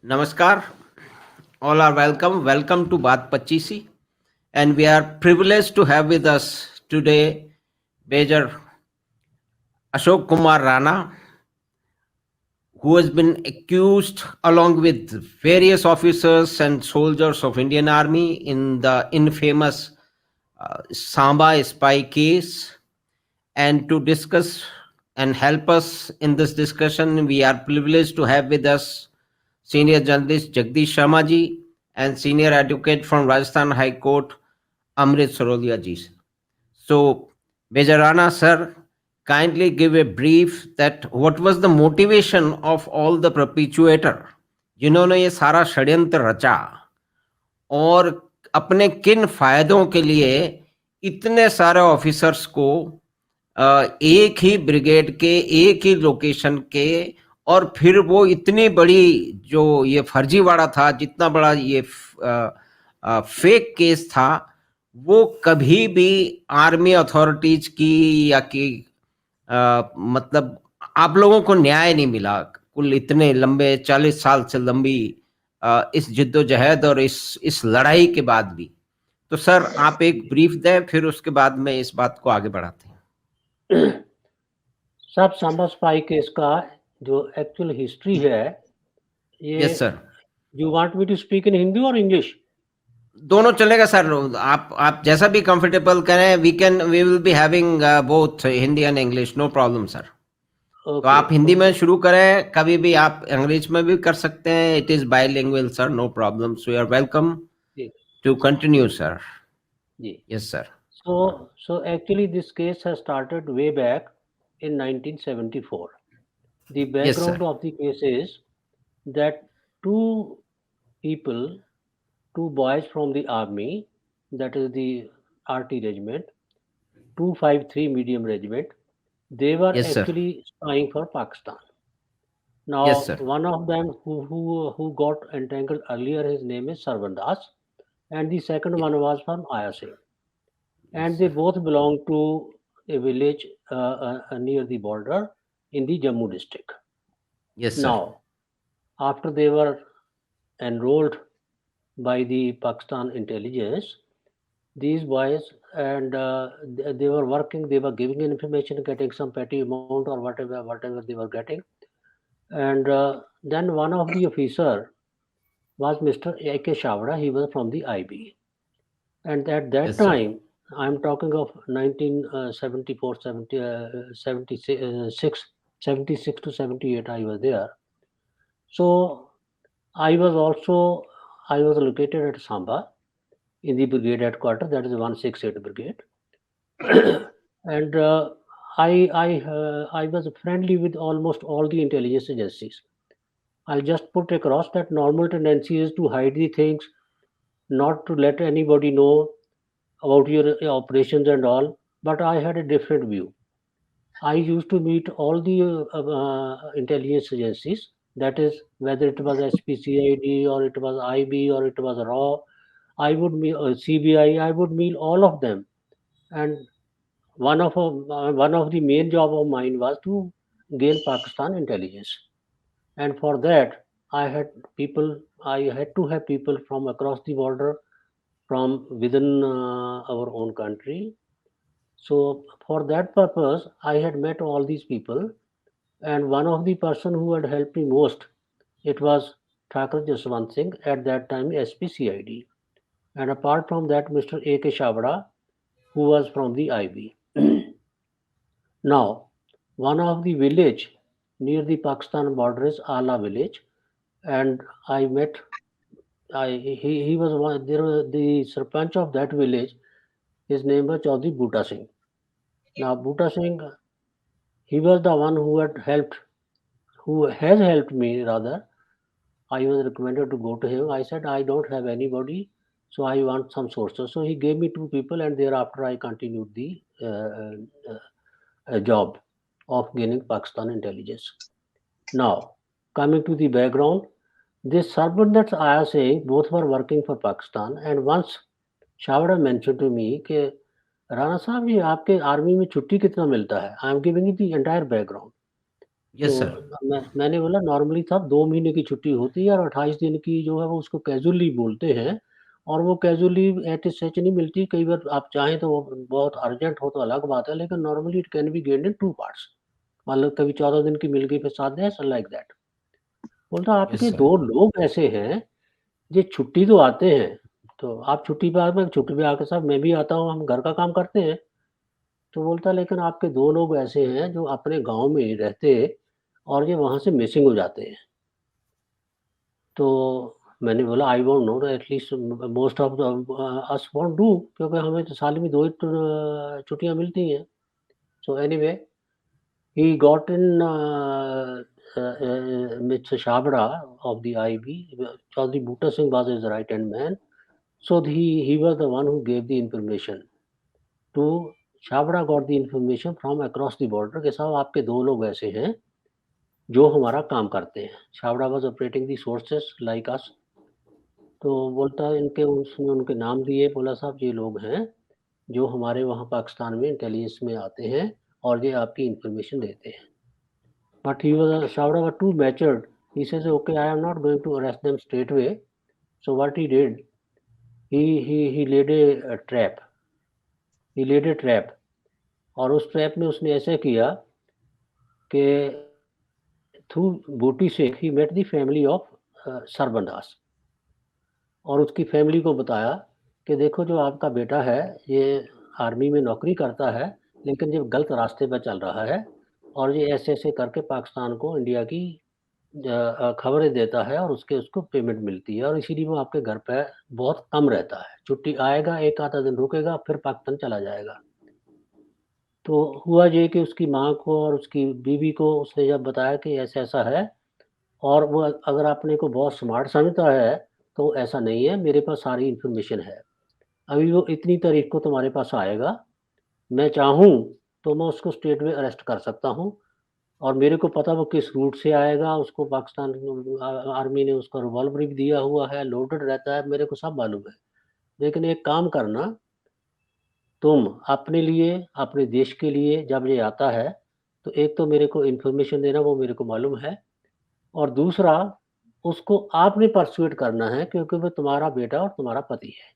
Namaskar. All are welcome. Welcome to Baat Pachisi. And we are privileged to have with us today Major Ashok Kumar Rana, who has been accused along with various officers and soldiers of Indian Army in the infamous Samba spy case. And to discuss and help us in this discussion, we are privileged to have with us Senior Journalist Jagdish Sharma ji and Senior Advocate from Rajasthan High Court Amrit Sarolia ji. So, Major Rana sir, kindly give a brief that what was the motivation of all the perpetuator जिन्होंने ये सारा षड्यंत्र रचा और अपने किन फायदों के लिए इतने सारे ऑफिसर्स को एक ही ब्रिगेड के एक ही लोकेशन के और फिर वो इतनी बड़ी जो ये फर्जीवाड़ा था, जितना बड़ा ये फेक केस था, वो कभी भी आर्मी अथॉरिटीज की या कि मतलब आप लोगों को न्याय नहीं मिला कुल इतने लंबे 40 साल से लंबी इस जिद्दोजहद और इस लड़ाई के बाद भी। तो सर आप एक ब्रीफ दें, फिर उसके बाद में इस बात को आगे बढ़ाते हैं। सब सांबा स्पाई केस का जो एक्चुअल हिस्ट्री है ये yes sir. You want me to speak in Hindi और इंग्लिश? दोनों चलेगा सर, आप जैसा भी कंफर्टेबल करें। We will be having both Hindi and English, no problem sir. तो आप हिंदी में शुरू करें, कभी भी आप अंग्रेज में भी कर सकते हैं। It is bilingual sir, no problem. So you are welcome to continue sir. Yes sir. So actually this case has started way back in 1974. The background of the case is that two people, two boys from the army, that is the RT regiment, 253 medium regiment, they were actually spying for Pakistan. Now, one of them who got entangled earlier, his name is Sarvan Das, and the second one was from Aya Singh. And they both belong to a village near the border in the Jammu district. Yes, sir. Now, after they were enrolled by the Pakistan intelligence, these boys and they were working, they were giving information, getting some petty amount or whatever they were getting. And then one of the officer was Mr. A.K. Shavda. He was from the IB. And at that time, I'm talking of 1974, 76 to 78, I was there. So I was located at Samba in the brigade headquarters, that is 168 brigade. And I was friendly with almost all the intelligence agencies. I'll just put across that normal tendency is to hide the things, not to let anybody know about your operations and all, but I had a different view. I used to meet all the intelligence agencies, that is, whether it was SPCID or it was IB or it was RAW, I would meet CBI, I would meet all of them. And one of the main job of mine was to gain Pakistan intelligence. And for that, I had to have people from across the border, from within our own country. So for that purpose, I had met all these people, and one of the person who had helped me most, it was Thakur Jaswant Singh, at that time SPCID. And apart from that, Mr. A.K. Shavda, who was from the IB. Now, one of the village near the Pakistan border is Ala village, and I met. He was one. The sarpanch of that village. His name was Chaudhry Bhuta Singh. Now, Bhuta Singh, he was the one who has helped me rather. I was recommended to go to him. I said I don't have anybody, so I want some sources. So he gave me two people, and thereafter I continued the job of gaining Pakistan intelligence. Now, coming to the background, this servant that I was saying, both were working for Pakistan, and once Shavda mentioned to me कि राणा साहब ये आपके army में छुट्टी कितना मिलता है? I am giving you the entire background. Yes तो सर। मैंने बोला नॉर्मली साहब 2 महीने की छुट्टी होती है और 28 दिन की जो है वो उसको कैज़ुअल लीव बोलते हैं और वो कैज़ुअल लीव एट सच नहीं मिलती। कई बार आप चाहें तो वो बहुत अर्जेंट हो तो अलग बात है, लेकिन normally it can be gained in 2 parts. मतलब कभी 14 दिन की मिल गई फिर 7 दिन ऐसा लाइक दैट। बोलता यस आपके सर। 2 लोग ऐसे हैं, ये छुट्टी तो आते हैं, तो आप छुट्टी पे मैं छुट्टी पे आके साहब मैं भी आता हूँ, हम घर का काम करते हैं। तो बोलता लेकिन आपके 2 लोग ऐसे हैं जो अपने गाँव में ही रहते और ये वहाँ से मिसिंग हो जाते हैं। तो मैंने बोला I won't know at least most of us won't do, क्योंकि हमें तो साल में 2 ही छुट्टियाँ मिलती हैं। So anyway he got in mister Chhabra of the IB, Chaudhary Buta Singh was his right hand man. So he was the one who gave the information to Chhabra got the information from across the border कि साहब आपके 2 लोग ऐसे हैं जो हमारा काम करते हैं। Chhabra was operating the sources like us। तो बोलता है इनके उसने उनके नाम दिए, बोला साहब ये लोग हैं जो हमारे वहाँ पाकिस्तान में इंटेलिजेंस में आते हैं और ये आपकी इंफॉर्मेशन देते हैं। But he was Chavda was too matured. He says, okay, I am not going to arrest them straight away. So what he did, he laid a trap. He laid a trap. और उस trap में उसने ऐसा किया कि through Buti Sheikh he met the family of Sarban Das और उसकी family को बताया कि देखो जो आपका बेटा है ये आर्मी में नौकरी करता है, लेकिन ये गलत रास्ते पर चल रहा है और ये ऐसे ऐसे करके पाकिस्तान को इंडिया की खबरें देता है और उसके उसको पेमेंट मिलती है और इसीलिए वो आपके घर पे बहुत कम रहता है। छुट्टी आएगा, एक आधा दिन रुकेगा, फिर पाकिस्तान चला जाएगा। तो हुआ ये कि उसकी माँ को और उसकी बीवी को उसने जब बताया कि ऐसा-ऐसा है और वो अगर अपने को बहुत स्मार्ट समझता है, तो ऐसा नहीं है, मेरे पास सारी इन्फॉर्मेशन है। अभी वो इतनी तारीख को तुम्हारे पास आएगा, मैं चाहूँ तो मैं उसको स्ट्रेट में अरेस्ट कर सकता हूँ और मेरे को पता वो किस रूट से आएगा, उसको पाकिस्तान आर्मी ने उसका रिवॉल्वर भी दिया हुआ है, लोडेड रहता है, मेरे को सब मालूम है। लेकिन एक काम करना, तुम अपने लिए, अपने देश के लिए जब ये आता है, तो एक तो मेरे को इन्फॉर्मेशन देना वो मेरे को मालूम है और दूसरा उसको आपने परसुएट करना है क्योंकि वो तुम्हारा बेटा और तुम्हारा पति है।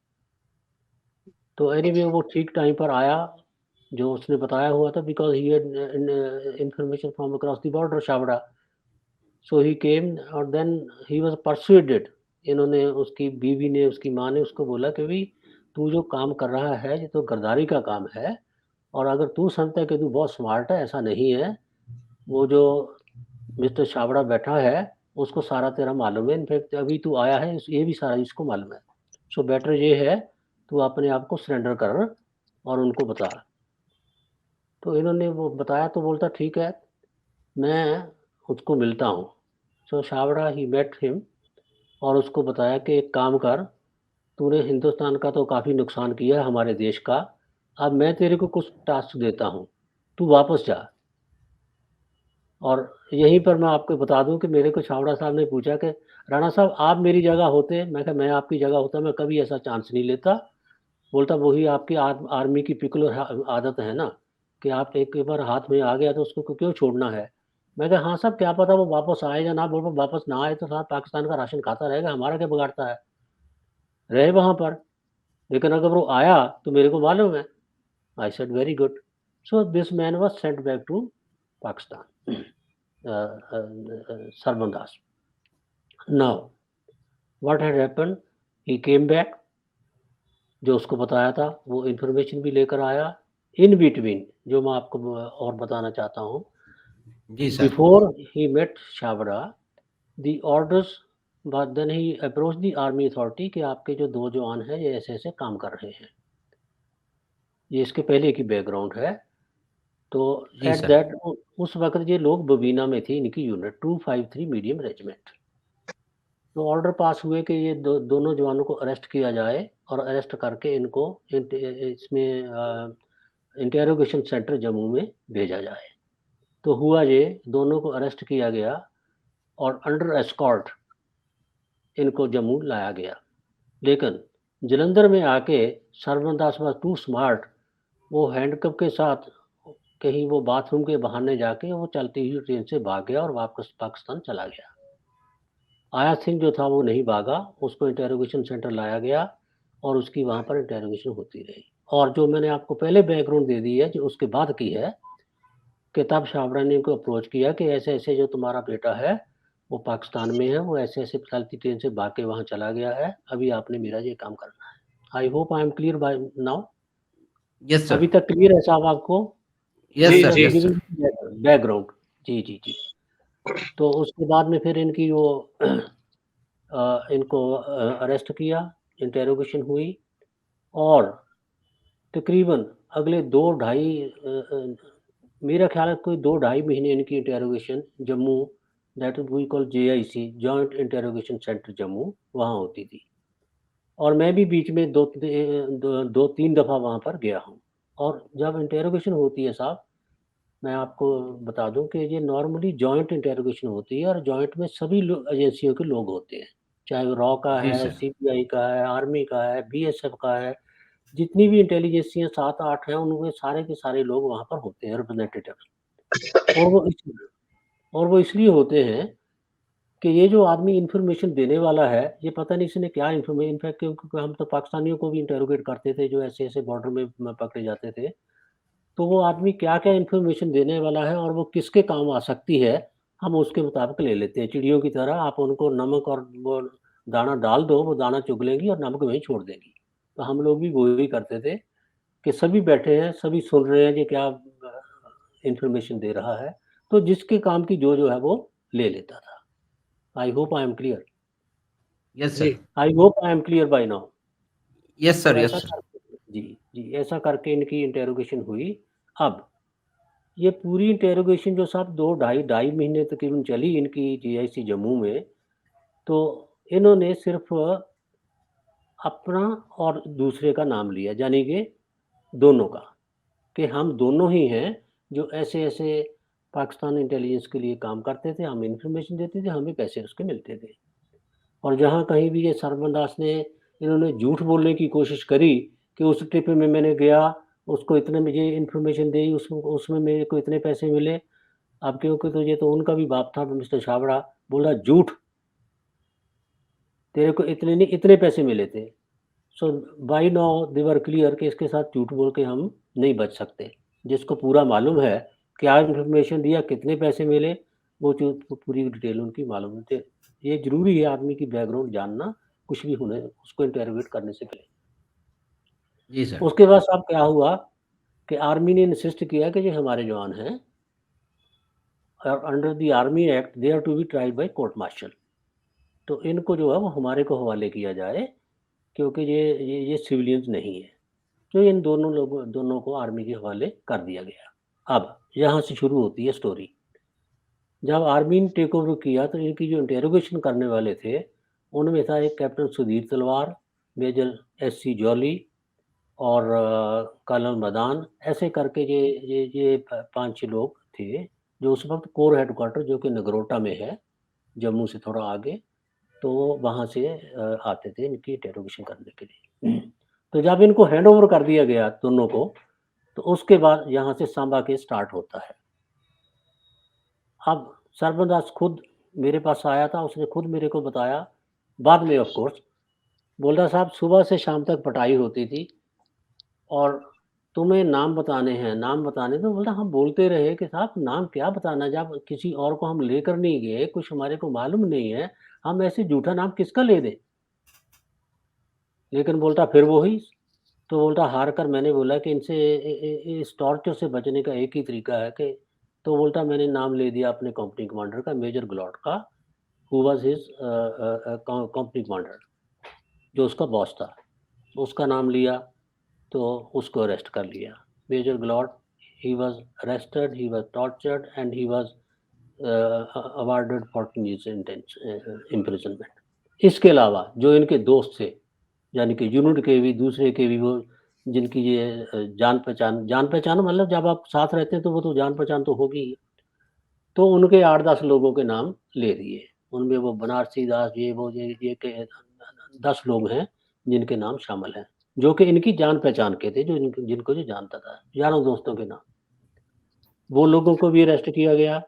तो एनीवे वो ठीक टाइम पर आया, जो उसने बताया हुआ था because he had information from across the border Chhabra. So he came और देन ही वाज़ परसुएडेड। इन्होंने उसकी बीवी ने, उसकी माँ ने उसको बोला कि भई तू जो काम कर रहा है, ये तो गद्दारी का काम है और अगर तू समझता है कि तू बहुत स्मार्ट है, ऐसा नहीं है। वो जो मिस्टर छाबड़ा बैठा है, उसको सारा तेरा मालूम है। इनफैक्ट अभी तू आया है, ये भी सारा इसको मालूम है। सो बेटर ये है, तू अपने आप को सरेंडर कर और उनको बता। तो इन्होंने वो बताया तो बोलता ठीक है, मैं उसको मिलता हूँ। सो छाबड़ा ही मेट हिम और उसको बताया कि एक काम कर, तूने हिंदुस्तान का तो काफ़ी नुकसान किया है हमारे देश का, अब मैं तेरे को कुछ टास्क देता हूँ, तू वापस जा। और यहीं पर मैं आपको बता दूँ कि मेरे को छाबड़ा साहब ने पूछा कि राणा साहब आप मेरी जगह होते, मैं कहा मैं आपकी जगह होता मैं कभी ऐसा चांस नहीं लेता। बोलता वही आपकी आर्मी की पिकुलर आदत है ना कि आप एक बार हाथ में आ गया तो उसको क्यों छोड़ना है। मैं कहा हाँ साहब क्या पता वो वापस आए या ना, बोल वापस ना आए तो साहब पाकिस्तान का राशन खाता रहेगा, हमारा क्या बिगाड़ता है, रहे वहाँ पर, लेकिन अगर वो आया तो मेरे को मालूम है। I said very good. So this man was sent back to Pakistan, Sarban Das. Now what had happened, he came back, जो उसको बताया था वो इन्फॉर्मेशन भी लेकर आया। इन बिटवीन जो मैं आपको और बताना चाहता हूँ, जी sir. Before he met Chhabra the orders, but then he approach the army authority कि आपके जो 2 जवान हैं ये ऐसे-ऐसे काम कर रहे हैं। ये इसके पहले की बैकग्राउंड है। तो जी एट सर। दैट उस वक़्त ये लोग बबीना में थी, इनकी यूनिट 253 मीडियम रेजिमेंट। तो ऑर्डर पास हुए कि ये दोनों जवानों को अरेस्ट किया जाए और अरेस्ट करके इनको इसमें इंटेरोगेशन सेंटर जम्मू में भेजा जाए। तो हुआ ये, दोनों को अरेस्ट किया गया और अंडर एस्कॉर्ट इनको जम्मू लाया गया। लेकिन जलंधर में आके सरवन दास वाज टू स्मार्ट, वो हैंडकफ के साथ कहीं वो बाथरूम के बहाने जाके वो चलती हुई ट्रेन से भाग गया और वापस पाकिस्तान चला गया। आया सिंह जो था वो नहीं भागा, उसको इंटेरोगेशन सेंटर लाया गया और उसकी वहाँ पर इंटेरोगेशन होती रही। और जो मैंने आपको पहले बैकग्राउंड दे दी है, जो उसके बाद की है, कि तब छाबड़ा ने उनको अप्रोच किया कि ऐसे-ऐसे जो तुम्हारा बेटा है, वो पाकिस्तान में है, वो ऐसे-ऐसे चलती ट्रेन से भाग के वहाँ चला गया है, अभी आपने मेरा ये काम करना है। I hope I am clear by now. Yes, sir. अभी तक क्लियर है साहब आपको? Yes, जी, sir. जस्ट जी। Yes, sir. Giving background. जी, जी, जी। तो उसके बाद में फिर इनकी वो इनको अरेस्ट किया, इंटेरोगेशन हुई और तकरीबन अगले 2 ढाई मेरा ख्याल है कोई 2 ढाई महीने इनकी interrogation Jammu, that we call JIC, joint interrogation centre Jammu, वहाँ होती थी। और मैं भी बीच में 2-3 दफ़ा वहाँ पर गया हूँ। और जब इंटेरोगेशन होती है साहब, मैं आपको बता दूँ कि ये नॉर्मली जॉइंट इंटेरोगेशन होती है और जॉइंट में सभी एजेंसियों के लोग होते हैं, चाहे वो रॉ का जी, है, sir. सीबीआई का है, आर्मी का है, बीएसएफ का है, जितनी भी इंटेलिजेंसियाँ 7-8 हैं, उनमें सारे के सारे लोग वहाँ पर होते हैं, रिप्रेजेंटेटिव। और वो इसलिए होते हैं कि ये जो आदमी इन्फॉर्मेशन देने वाला है, ये पता नहीं इसने क्या इनफैक्ट क्योंकि हम तो पाकिस्तानियों को भी इंटेरोगेट करते थे, जो ऐसे-ऐसे बॉर्डर में पकड़े जाते थे। तो वो आदमी क्या-क्या इन्फॉर्मेशन देने वाला है और वो किसके काम आ सकती है, हम उसके मुताबिक ले लेते हैं। चिड़ियों की तरह आप उनको नमक और वो दाना डाल दो, वो दाना चुग लेंगी और नमक वहीं छोड़ देंगी। तो हम लोग भी वही करते थे कि सभी बैठे हैं, सभी सुन रहे हैं कि क्या इन्फॉर्मेशन दे रहा है, तो जिसके काम की जो है वो ले लेता था। I hope I am clear. Yes, जी। sir. I hope I am clear by now. Yes, sir. तो Yes, ऐसा sir. करके जी, जी, ऐसा करके इनकी इंटेरोगेशन हुई। अब ये पूरी इंटेरोगेशन जो साहब 2 ढाई महीने तकरीबन चली इनकी जीआईसी जम्मू में, तो इन्होंने सिर्फ़ अपना और दूसरे का नाम लिया, यानी कि दोनों का, कि हम दोनों ही हैं जो ऐसे-ऐसे पाकिस्तान इंटेलिजेंस के लिए काम करते थे, हम इन्फॉर्मेशन देते थे, हमें पैसे उसके मिलते थे। और जहाँ कहीं भी ये सरवन दास ने इन्होंने झूठ बोलने की कोशिश करी कि उस ट्रिप में मैंने गया, उसको इतने मुझे इन्फॉर्मेशन दी, उसमें मेरे को इतने पैसे मिले। अब क्योंकि तो ये तो उनका भी बाप था मिस्टर छाबड़ा, बोला झूठ, तेरे को इतने नहीं इतने पैसे मिले थे। So by now they were clear कि इसके साथ झूठ बोल के हम नहीं बच सकते। जिसको पूरा मालूम है, क्या इन्फॉर्मेशन दिया, कितने पैसे मिले, वो पूरी डिटेल उनकी मालूम है। ये ज़रूरी है आदमी की बैकग्राउंड जानना, कुछ भी होने उसको इंटरोगेट करने से पहले। जी, sir. उसके बाद साहब क्या हुआ कि आर्मी ने इंसिस्ट किया कि ये हमारे जवान हैं और under the army act they are to be tried by court martial. तो इनको जो है वो हमारे को हवाले किया जाए, क्योंकि ये सिविलियंस नहीं है। तो इन दोनों को आर्मी के हवाले कर दिया गया। अब यहाँ से शुरू होती है स्टोरी। जब आर्मी ने टेक ओवर किया तो इनकी जो इंटेरोगेशन करने वाले थे, उनमें था एक कैप्टन सुधीर तलवार, मेजर एससी जॉली और कर्नल मदान। ऐसे करके ये 5-6 लोग थे, जो उस वक्त कोर हेडक्वार्टर जो कि नगरोटा में है, जम्मू से थोड़ा आगे, तो वहाँ से आते थे इनकी इंटेरोगेशन करने के लिए। तो जब इनको हैंड ओवर कर दिया गया दोनों को, तो उसके बाद यहाँ से सांबा केस स्टार्ट होता है। अब सरवन दास खुद मेरे पास आया था, उसने खुद मेरे को बताया, बाद में ऑफ कोर्स, बोला साहब सुबह से शाम तक पटाई होती थी और तुम्हें नाम बताने हैं, नाम बताने। तो बोला हम बोलते रहे कि साहब नाम क्या बताना, जब किसी और को हम लेकर नहीं गए, कुछ हमारे को मालूम नहीं है, हम ऐसे झूठा नाम किसका ले दें। लेकिन बोलता फिर वही, तो बोलता हार कर मैंने बोला कि इनसे इस टॉर्चर से बचने का एक ही तरीका है कि, तो बोलता मैंने नाम ले दिया अपने कंपनी कमांडर का, मेजर ग्लॉट का, who was his company commander, जो उसका बॉस था। उसका नाम लिया तो उसको अरेस्ट कर लिया। मेजर ग्लॉट, he was arrested, he was tortured and he was awarded 14 years imprisonment. इसके अलावा जो इनके दोस्त थे, यानी कि यूनिट के भी, दूसरे के भी, वो जिनकी ये जान पहचान मतलब जब आप साथ रहते हैं तो वो तो जान पहचान तो होगी ही। तो उनके 8-10 लोगों के नाम ले दिए। उनमें वो बनारसी दास, ये वो ये के 10 लोग हैं जिनके नाम शामिल हैं, जो कि इनकी जान पहचान के थे, जो जिनको जो जानता था, यारों दोस्तों के नाम। वो लोगों को भी अरेस्ट किया गया।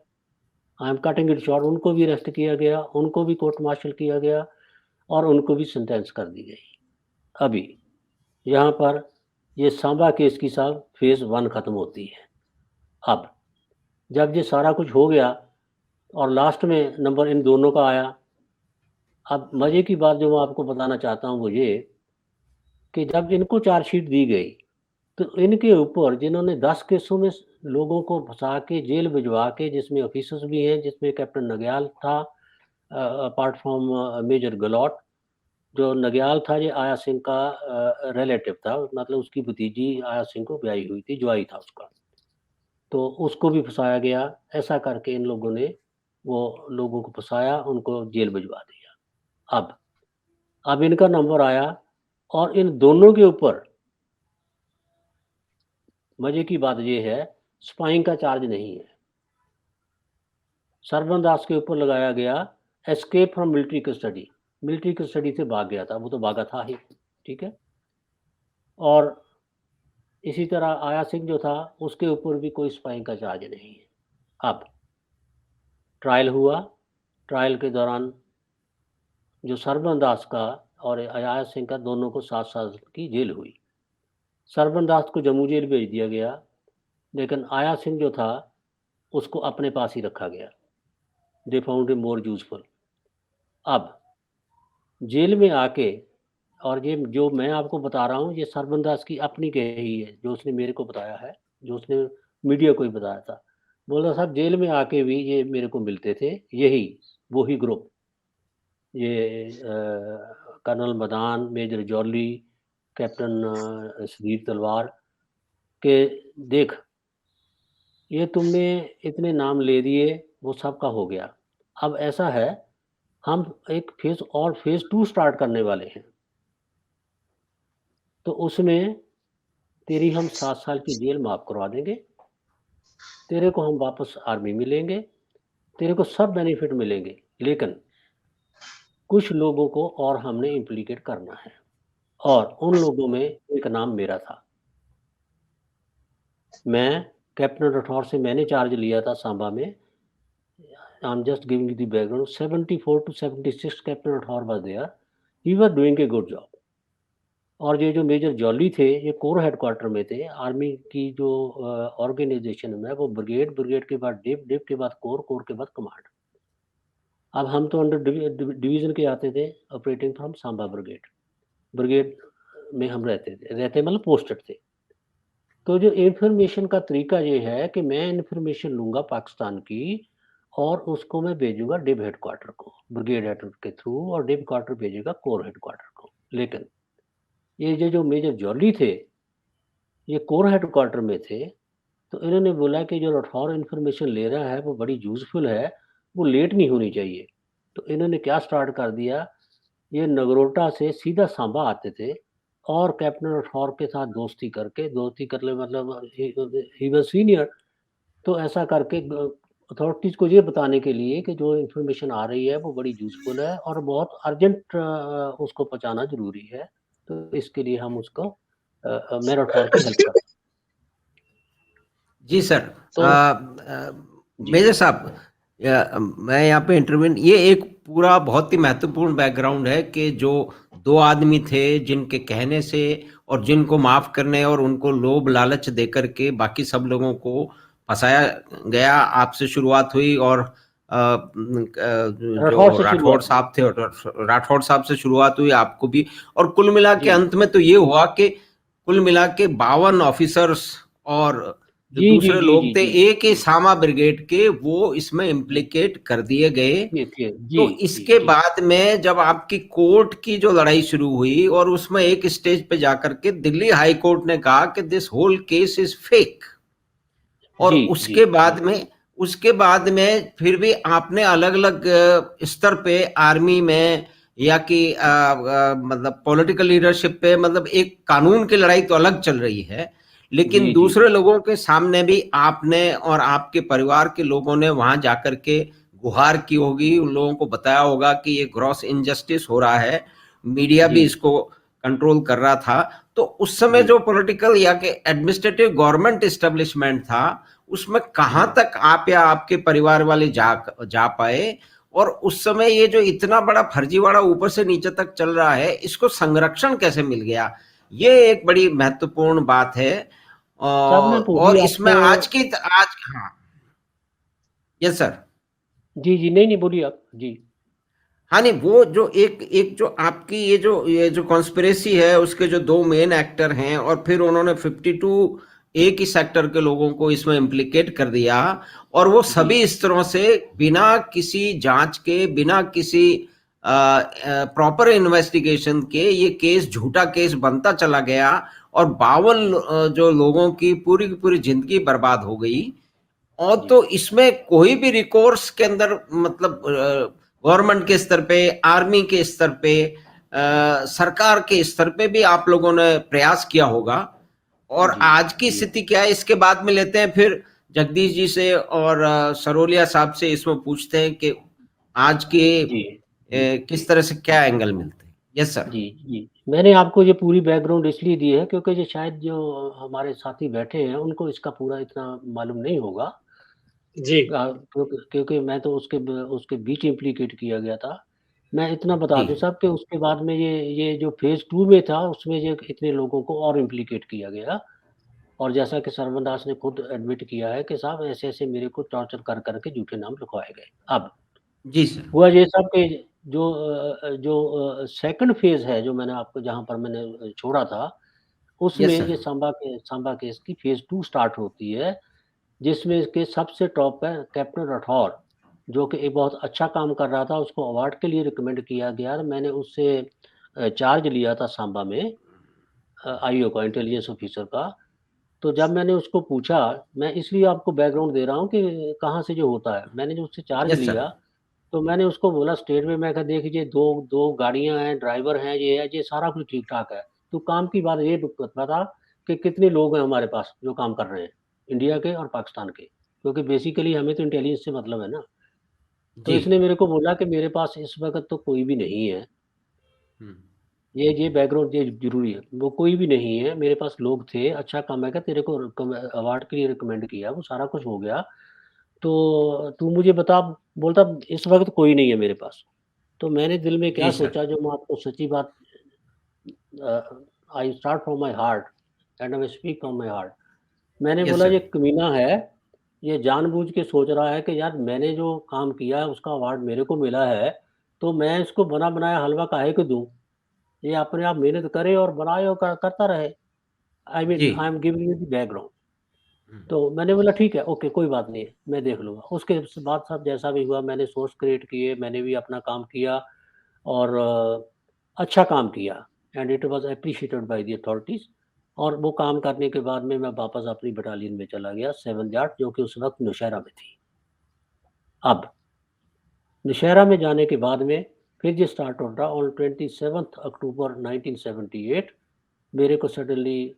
I am cutting it short, उनको भी अरेस्ट किया गया, उनको भी कोर्ट मार्शल किया गया और उनको भी सेंटेंस कर दी गई। अभी यहाँ पर ये सांबा केस की साहब फेज़ 1 ख़त्म होती है। अब जब ये सारा कुछ हो गया और लास्ट में नंबर इन दोनों का आया। अब मज़े की बात जो मैं आपको बताना चाहता हूँ वो ये कि जब इनको चार्जशीट दी गई तो इनके ऊपर जिन्होंने 10 केसों में लोगों को फंसा के जेल भिजवा के, जिसमें ऑफिसर्स भी हैं, जिसमें कैप्टन नग्याल था, अपार्ट फ्रॉम मेजर गलौट। जो नग्याल था ये आया सिंह का रिलेटिव था, मतलब उसकी भतीजी आया सिंह को ब्याही हुई थी, ज्वाई था उसका, तो उसको भी फंसाया गया। ऐसा करके इन लोगों ने वो लोगों को फंसाया, उनको जेल भिजवा दिया। अब इनका नंबर आया और इन दोनों के ऊपर मजे की बात ये है, स्पाइंग का चार्ज नहीं है। सरबन दास के ऊपर लगाया गया escape from military custody, military custody से भाग गया था, वो तो भागा था ही, ठीक है। और इसी तरह आया सिंह जो था उसके ऊपर भी कोई स्पाइंग का चार्ज नहीं है। अब ट्रायल हुआ, ट्रायल के दौरान जो सरबन दास का और आया सिंह का दोनों को 7 साल की जेल हुई। सरबन दास को जम्मू जेल भेज दिया गया, लेकिन आया सिंह जो था उसको अपने पास ही रखा गया। They found him more useful. अब जेल में आके, और ये जो मैं आपको बता रहा हूँ ये सरबन दास की अपनी कही है, जो उसने मेरे को बताया है, जो उसने मीडिया को ही बताया था। बोला साहब जेल में आके भी ये मेरे को मिलते थे, यही वही ग्रुप, ये colonel Madan, major Jolly, captain Sudhir Talwar, के देख ये तुमने इतने नाम ले दिए, वो सब का हो गया। अब ऐसा है, हम एक फेज़ 2 स्टार्ट करने वाले हैं, तो उसमें तेरी हम 7 साल की जेल माफ़ करवा देंगे, तेरे को हम वापस आर्मी में लेंगे, तेरे को सब बेनिफिट मिलेंगे, लेकिन कुछ लोगों को और हमने इम्प्लीकेट करना है, और उन लोगों में एक नाम मेरा था। मैं कैप्टन राठौर से मैंने चार्ज लिया था सांबा में। I am just giving you the background. 74 to 76 captain Rathore was there, he was doing a good job. और ये जो मेजर जॉली थे ये कोर हेडक्वार्टर में थे। आर्मी की जो ऑर्गेनाइजेशन में वो ब्रिगेड, ब्रिगेड के बाद डिप, डिप के बाद कोर, कोर के बाद कमांड। अब हम तो अंडर डिवीजन के आते थे, operating from Samba brigade. Brigade में हम रहते मतलब पोस्टेड थे। तो जो इंफॉर्मेशन का तरीका ये है कि मैं इंफॉर्मेशन लूँगा पाकिस्तान की और उसको मैं भेजूँगा डिप हेडक्वार्टर को, ब्रिगेड हेड के थ्रू, और डिप हेडक्वार्टर भेजेगा कोर हेडक्वार्टर को। लेकिन ये जो मेजर जॉली थे ये कोर हेडक्वार्टर में थे, तो इन्होंने बोला कि जो राठौर इंफॉर्मेशन ले रहा है वो बड़ी यूज़फुल है, वो लेट नहीं होनी चाहिए। तो इन्होंने क्या स्टार्ट कर दिया, ये नगरोटा से सीधा सांबा आते थे और कैप्टन राठौर के साथ दोस्ती कर ले, मतलब ही वाज सीनियर। तो ऐसा करके अथॉरिटीज़ को ये बताने के लिए कि जो इंफॉर्मेशन आ रही है वो बड़ी यूज़फुल है और बहुत अर्जेंट उसको पहुँचाना ज़रूरी है, तो इसके लिए हम उसको मैं राठौर की हेल्प कर। जी सर। तो मेजर साहब, मैं यहाँ पे इंटरव्यू, ये एक पूरा बहुत ही महत्वपूर्ण बैकग्राउंड है कि जो 2 आदमी थे जिनके कहने से और जिनको माफ करने और उनको लोभ लालच दे करके बाकी सब लोगों को फंसाया गया। आपसे शुरुआत हुई और जो राठौड़ साहब थे, राठौड़ साहब से शुरुआत हुई, आपको भी, और कुल मिला के अंत में तो ये हुआ कि कुल मिला के 52 ऑफिसर्स और जो दूसरे लोग थे एक ही सामा ब्रिगेड के, वो इसमें इम्प्लीकेट कर दिए गए। तो इसके बाद में जब आपकी कोर्ट की जो लड़ाई शुरू हुई और उसमें एक स्टेज पे जाकर के दिल्ली हाई कोर्ट ने कहा कि this whole case is fake, और उसके बाद में फिर भी आपने अलग अलग स्तर पे आर्मी में या कि मतलब पॉलिटिकल लीडरशिप पे, मतलब एक कानून की लड़ाई तो अलग चल रही है, लेकिन दूसरे लोगों के सामने भी आपने और आपके परिवार के लोगों ने वहां जाकर के गुहार की होगी, उन लोगों को बताया होगा कि ये ग्रॉस इनजस्टिस हो रहा है, मीडिया भी इसको कंट्रोल कर रहा था। तो उस समय जो पॉलिटिकल या कि एडमिनिस्ट्रेटिव गवर्नमेंट एस्टेब्लिशमेंट था उसमें कहाँ तक आप या आपके परिवार वाले जा पाए, और उस समय ये जो इतना बड़ा फर्जीवाड़ा ऊपर से नीचे तक चल रहा है, इसको संरक्षण कैसे मिल गया? ये एक बड़ी महत्वपूर्ण बात है। साहब मैं वो और भी इसमें आपको आज, हाँ, यस सर। जी, जी, नहीं, नहीं, बोलिए आप। जी। हाँ नहीं, वो जो एक एक जो आपकी ये जो कॉन्स्पिरेसी है, उसके जो दो मेन एक्टर हैं, और फिर उन्होंने 52 एक ही सेक्टर के लोगों को इसमें इम्प्लीकेट कर दिया, और वो जी। सभी इस तरह से बिना किसी जांच के, बिना किसी प्रॉपर इन्वेस्टिगेशन के ये केस, झूठा केस बनता चला गया, और 52 जो लोगों की पूरी जिंदगी बर्बाद हो गई। और जी। तो इसमें कोई भी रिकोर्स के अंदर, मतलब गवर्नमेंट के स्तर पे, आर्मी के स्तर पे, सरकार के स्तर पे भी आप लोगों ने प्रयास किया होगा। और जी। आज की जी। स्थिति क्या है, इसके बाद में लेते हैं फिर जगदीश जी से और सरोलिया साहब से, इसमें पूछते हैं कि आज के जी। जी। किस तरह से क्या एंगल मिलते हैं। Yes sir. जी। जी। मैंने आपको ये पूरी बैकग्राउंड इसलिए दी है क्योंकि जो शायद जो हमारे साथी बैठे हैं उनको इसका पूरा इतना मालूम नहीं होगा। जी। क्योंकि मैं तो उसके बीच इम्प्लीकेट किया गया था। मैं इतना बता जी दूं साहब कि उसके बाद में ये जो फेज 2 में था उसमें ये इतने लोगों को और इम्प्लीकेट किया गया। और जैसा कि सरवण दास ने खुद एडमिट किया है कि साहब ऐसे-ऐसे मेरे को टॉर्चर कर के झूठे नाम लिखवाए गए। अब जी सर। हुआ ये साहब कि जो सेकंड फेज़ है जो मैंने आपको जहाँ पर मैंने छोड़ा था, उसमें यस सर। ये सांबा केस की फेज़ 2 स्टार्ट होती है, जिसमें के सबसे टॉप पे कैप्टन राठौर, जो कि एक बहुत अच्छा काम कर रहा था, उसको अवार्ड के लिए रिकमेंड किया गया। मैंने उससे चार्ज लिया था सांबा में आईओ का, इंटेलिजेंस ऑफिसर का। तो जब मैंने उसको पूछा, मैं इसलिए आपको बैकग्राउंड दे रहा हूँ कि कहाँ से जो होता है। मैंने जो उससे चार्ज यस सर। लिया, तो मैंने उसको बोला स्टेट में, मैं कहा देखिए 2 गाड़ियाँ हैं, ड्राइवर हैं, ये है, ये सारा कुछ ठीक-ठाक है। तो काम की बात ये बता कि कितने लोग हैं हमारे पास जो काम कर रहे हैं, इंडिया के और पाकिस्तान के। क्योंकि बेसिकली हमें तो इंटेलिजेंस से मतलब है ना। तो जी। इसने मेरे को बोला कि मेरे पास इस वक़्त तो कोई भी नहीं है। हम्म। ये बैकग्राउंड ये ज़रूरी है। वो कोई भी नहीं है, मेरे पास लोग थे, अच्छा काम है, क्या तेरे को अवार्ड के लिए रिकमेंड किया, वो सारा कुछ हो गया। तो तू मुझे बता, बोलता इस वक़्त कोई नहीं है मेरे पास। तो मैंने दिल में क्या जी सर। सोचा, जो मैं आपको सच्ची बात I start from my heart and I speak from my heart. मैंने यस बोला सर। ये कमीना है, ये जानबूझ के सोच रहा है कि यार मैंने जो काम किया है उसका अवार्ड मेरे को मिला है, तो मैं इसको बना बनाया हलवा काहे को दूँ? ये अपने आप मेहनत करे और बनाए और करता रहे। आई मीन जी। I am giving you the background. Hmm. तो मैंने बोला ठीक है, ओके, कोई बात नहीं है, मैं देख लूँगा। उसके बाद साहब जैसा भी हुआ, मैंने सोर्स क्रिएट किए, मैंने भी अपना काम किया और अच्छा काम किया and it was appreciated by the authorities. और वो काम करने के बाद में मैं वापस अपनी बटालियन में चला गया, 7th जाट, जो कि उस वक़्त नौशहरा में थी। अब नौशहरा में जाने के बाद में फिर ये स्टार्ट होता ऑन 27th अक्टूबर 1978 मेरे को सडनली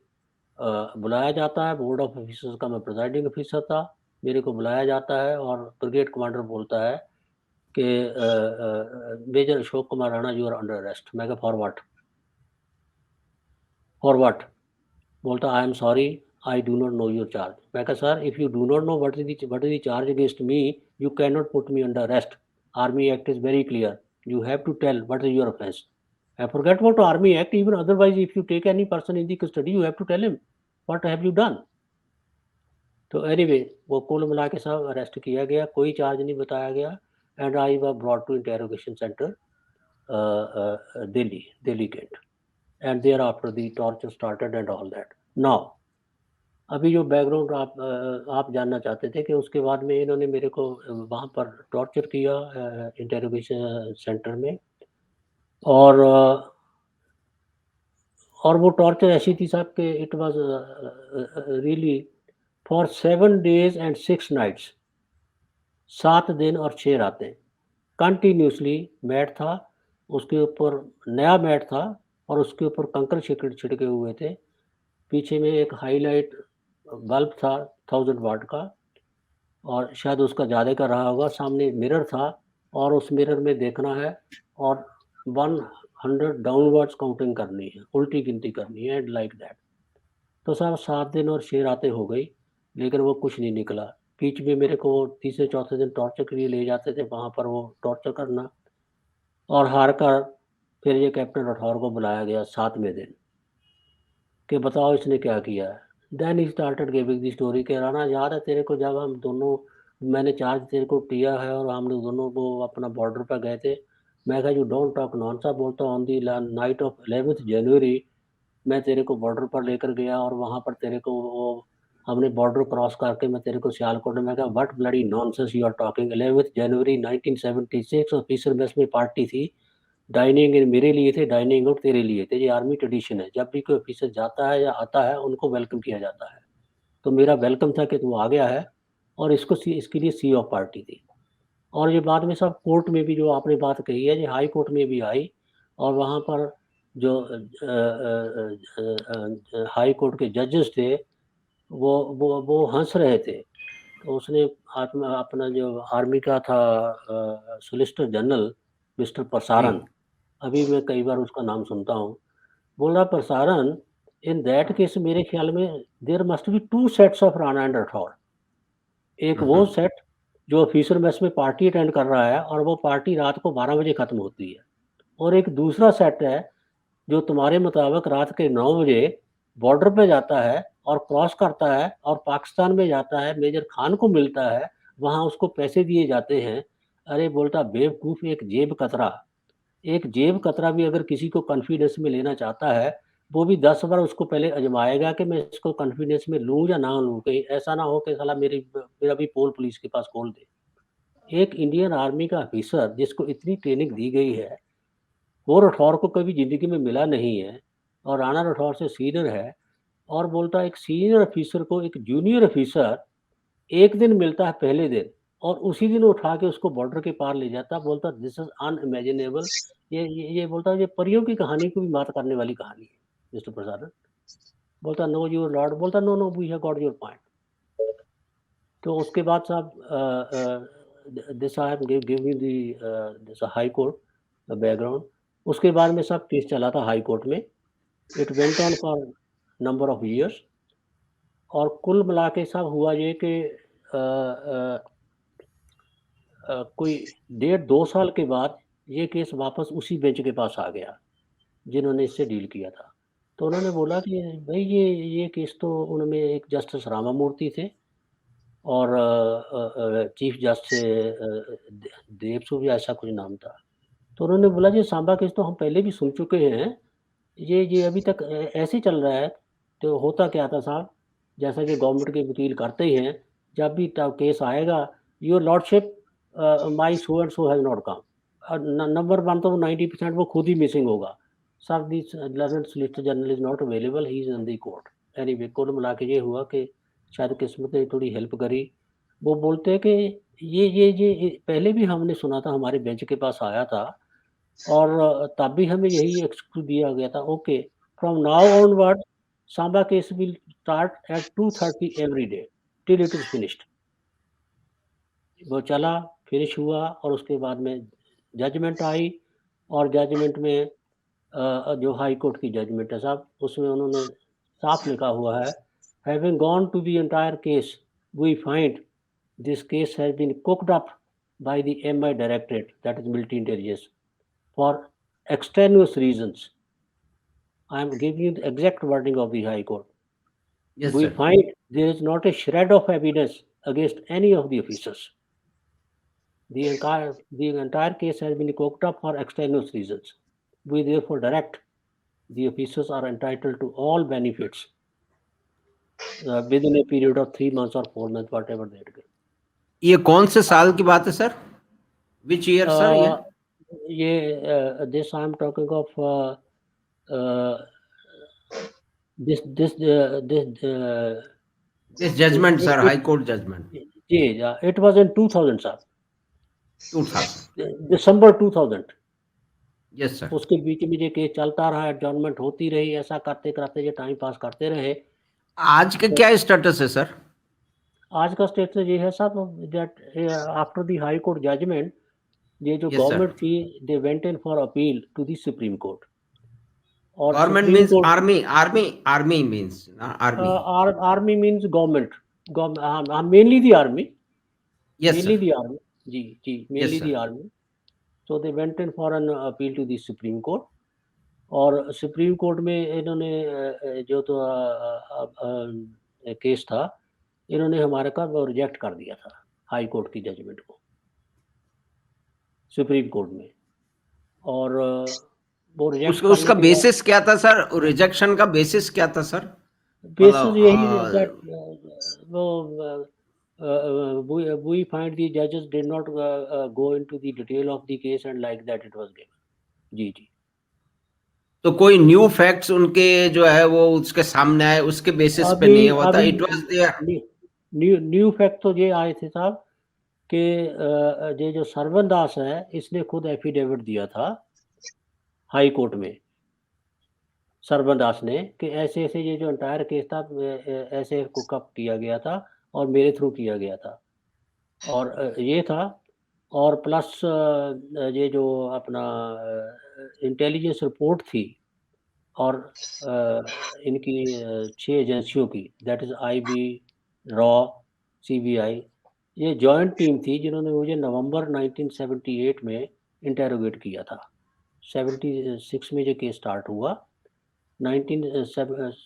बुलाया जाता है। बोर्ड ऑफ ऑफिसर्स का मैं प्रिजाइडिंग ऑफिसर था। मेरे को बुलाया जाता है और ब्रिगेड कमांडर बोलता है कि major Ashok Kumar Rana you are under arrest. मैं कहा फॉर व्हाट? For what? बोलता I am sorry, I do not know your charge. मैं कहा sir, if you do not know what is the charge against me, you can not put me under arrest. Army act is very clear, you have to tell what is your offence. I forget about Army Act. Even otherwise, if you take any person in the custody, you have to tell him what have you done. तो anyway वो कुल मिला के सब arrest किया गया, कोई charge नहीं बताया गया and I was brought to interrogation centre Delhi cantt and thereafter the torture started and all that. Now अभी जो बैकग्राउंड आप जानना चाहते थे कि उसके बाद में इन्होंने मेरे को वहाँ पर टॉर्चर किया इंटेरोगेशन सेंटर में। और और वो टॉर्चर ऐसी थी साहब कि it was really for 7 days and 6 nights, 7 दिन और 6 रातें कंटिन्यूअसली मैट था, उसके ऊपर नया मैट था और उसके ऊपर कंकड़ छिड़के हुए थे। पीछे में एक हाईलाइट बल्ब था 1000 वाट का और शायद उसका ज़्यादा का रहा होगा। सामने मिरर था और उस मिरर में देखना है और 100 डाउनवर्ड्स काउंटिंग करनी है, उल्टी गिनती करनी है एंड लाइक दैट। तो साहब 7 दिन और 6 रातें हो गई। लेकिन वो कुछ नहीं निकला। बीच में मेरे को तीसरे चौथे दिन टॉर्चर के लिए ले जाते थे, वहाँ पर वो टॉर्चर करना, और हार कर फिर ये कैप्टन राठौर को बुलाया गया 7वें दिन कि बताओ इसने क्या किया है। Then he started giving the story के राणा, याद है तेरे को जब हम दोनों, मैंने चार्ज तेरे को किया है और हम लोग दोनों को अपना बॉर्डर पर गए थे, मैं कहा यू डोंट टॉक नॉनसेंस, बोलता on the night of 11th जनवरी मैं तेरे को बॉर्डर पर लेकर गया और वहाँ पर तेरे को वो हमने बॉर्डर क्रॉस करके मैं तेरे को सियालकोट में कहा what bloody nonsense you are talking. 11th जनवरी 1976 ऑफिसर मेस में पार्टी थी, डाइनिंग इन मेरे लिए थे, डाइनिंग आउट तेरे लिए थे। ये आर्मी ट्रेडिशन है, जब भी कोई ऑफिसर जाता है या आता है उनको वेलकम किया जाता है। तो मेरा वेलकम था कि तू आ गया है, और इसके लिए सी ऑफ पार्टी थी। और ये बाद में सब कोर्ट में भी जो आपने बात कही है, ये हाई कोर्ट में भी आई, और वहाँ पर जो हाई कोर्ट के जजेस थे वो हंस रहे थे। तो उसने अपना जो आर्मी का था सोलिसिटर जनरल मिस्टर प्रसारण, जी अभी मैं कई बार उसका नाम सुनता हूँ, बोल रहा प्रसारण इन दैट केस मेरे ख्याल में there must be 2 sets of Rana and Rathore. एक वो सेट जो ऑफिसर मेस में पार्टी अटेंड कर रहा है और वो पार्टी रात को 12 बजे खत्म होती है, और एक दूसरा सेट है जो तुम्हारे मुताबिक रात के 9 बजे बॉर्डर पे जाता है और क्रॉस करता है और पाकिस्तान में जाता है, मेजर खान को मिलता है, वहाँ उसको पैसे दिए जाते हैं। अरे बोलता बेवकूफ़, एक जेब कतरा भी अगर किसी को कॉन्फिडेंस में लेना चाहता है, वो भी 10 बार उसको पहले आजमाएगा कि मैं इसको कॉन्फिडेंस में लूँ या ना लूँ, कहीं ऐसा ना हो कि साला मेरा भी पोल पुलिस के पास खोल दे। एक इंडियन आर्मी का ऑफिसर जिसको इतनी ट्रेनिंग दी गई है, वो राठौर को कभी ज़िंदगी में मिला नहीं है, और राणा राठौर से सीनियर है, और बोलता है एक सीनियर ऑफिसर को एक जूनियर ऑफिसर एक दिन मिलता है पहले दिन, और उसी दिन उठा के उसको बॉर्डर के पार ले जाता है। बोलता दिस इज अनइमेजिनेबल। ये बोलता ये परियों की कहानी को भी मात करने वाली कहानी है मिस्टर प्रसाद। बोलता नो योर लॉर्ड, बोलता no no we have got your point. तो उसके बाद साहब this I am giving the this high court background. उसके बाद में सब केस चला था हाई कोर्ट में, it went on for number of years, और कुल मिला के सब हुआ ये कि कोई 1.5-2 साल के बाद ये केस वापस उसी बेंच के पास आ गया जिन्होंने इससे डील किया था। तो उन्होंने बोला कि भाई ये केस तो उनमें एक जस्टिस रामामूर्ति थे और चीफ जस्टिस देवसू या ऐसा कुछ नाम था। तो उन्होंने बोला जी सांबा केस तो हम पहले भी सुन चुके हैं, ये अभी तक ऐसे चल रहा है। तो होता क्या था साहब, जैसा कि गवर्नमेंट के वकील करते ही हैं, जब भी केस आएगा, your lordship my so and so has not come, number one तो 90% वो खुद ही मिसिंग होगा। Sir this learned solicitor general is not available, he is in the court. Anyway कुल मिला के ये हुआ कि शायद किस्मत ने थोड़ी हेल्प करी। वो बोलते हैं कि ये पहले भी हमने सुना था, हमारे बेंच के पास आया था, और तब भी हमें यही एक्सक्यूज दिया गया था, okay from now onward Samba case will start at 2:30 every day till it is finished. वो चला, फिनिश हुआ, और उसके बाद में जजमेंट आई, और जजमेंट में जो हाई कोर्ट की जजमेंट है साहब, उसमें उन्होंने साफ लिखा हुआ है, having gone to the entire case we find this case has been cooked up by the MI directorate, that is military intelligence, for extraneous reasons. I am giving you the exact wording of the High Court. Yes We sir find there is not a shred of evidence against any of the officers. The entire case has been cooked up for extraneous reasons. We therefore direct the officers are entitled to all benefits within a period of 3 months or 4 months, whatever they get. ये कौन से साल की बात है sir? Which year sir? ये this I am talking of this judgement sir, high court judgement it was in 2000 sir, 2000। December 2000। Yes sir. उसके बीच में ये केस चलता रहा, एडजॉर्नमेंट होती रही, ऐसा करते करते ये टाइम पास करते रहे। आज का क्या स्टेटस है सर? आज का स्टेटस ये है साहब that after the high court judgement, ये जो Yes, sir. गवर्नमेंट थी, they went in for appeal to the supreme court, और government supreme means court army means army. Army means government, mainly the army. Yes, Mainly sir. the army. Yes, Mainly sir. the army. So they went in for an appeal to the Supreme Court. और supreme court में इन्होंने जो तो case था, इन्होंने हमारे का वो रिजेक्ट कर दिया था हाई कोर्ट की जजमेंट को सुप्रीम कोर्ट में। और वो रिजेक्ट करने उसका के बाद बेसिस क्या था सर? रिजेक्शन का बेसिस क्या था सर? बेसिस यही दैट मतलब वो we find the judges did not go into the detail of the case and like that it was given. जी जी। तो कोई न्यू फैक्ट्स उनके जो है वो उसके सामने आए, उसके बेसिस पे अभी नहीं हुआ था, अभी it was there. New fact तो ये आए थे साहब कि ये जो सरवन दास है इसने खुद एफिडेविट दिया था हाई कोर्ट में, सरवन दास ने, कि ऐसे ऐसे ये जो एंटायर केस था ऐसे कुकअप किया गया था और मेरे थ्रू किया गया था और ये था। और प्लस ये जो अपना इंटेलिजेंस रिपोर्ट थी और इनकी 6 एजेंसियों की, that is IB, raw, CBI, ये जॉइंट टीम थी जिन्होंने मुझे नवंबर 1978 में इंटेरोगेट किया था। 76 में ये केस स्टार्ट हुआ, 19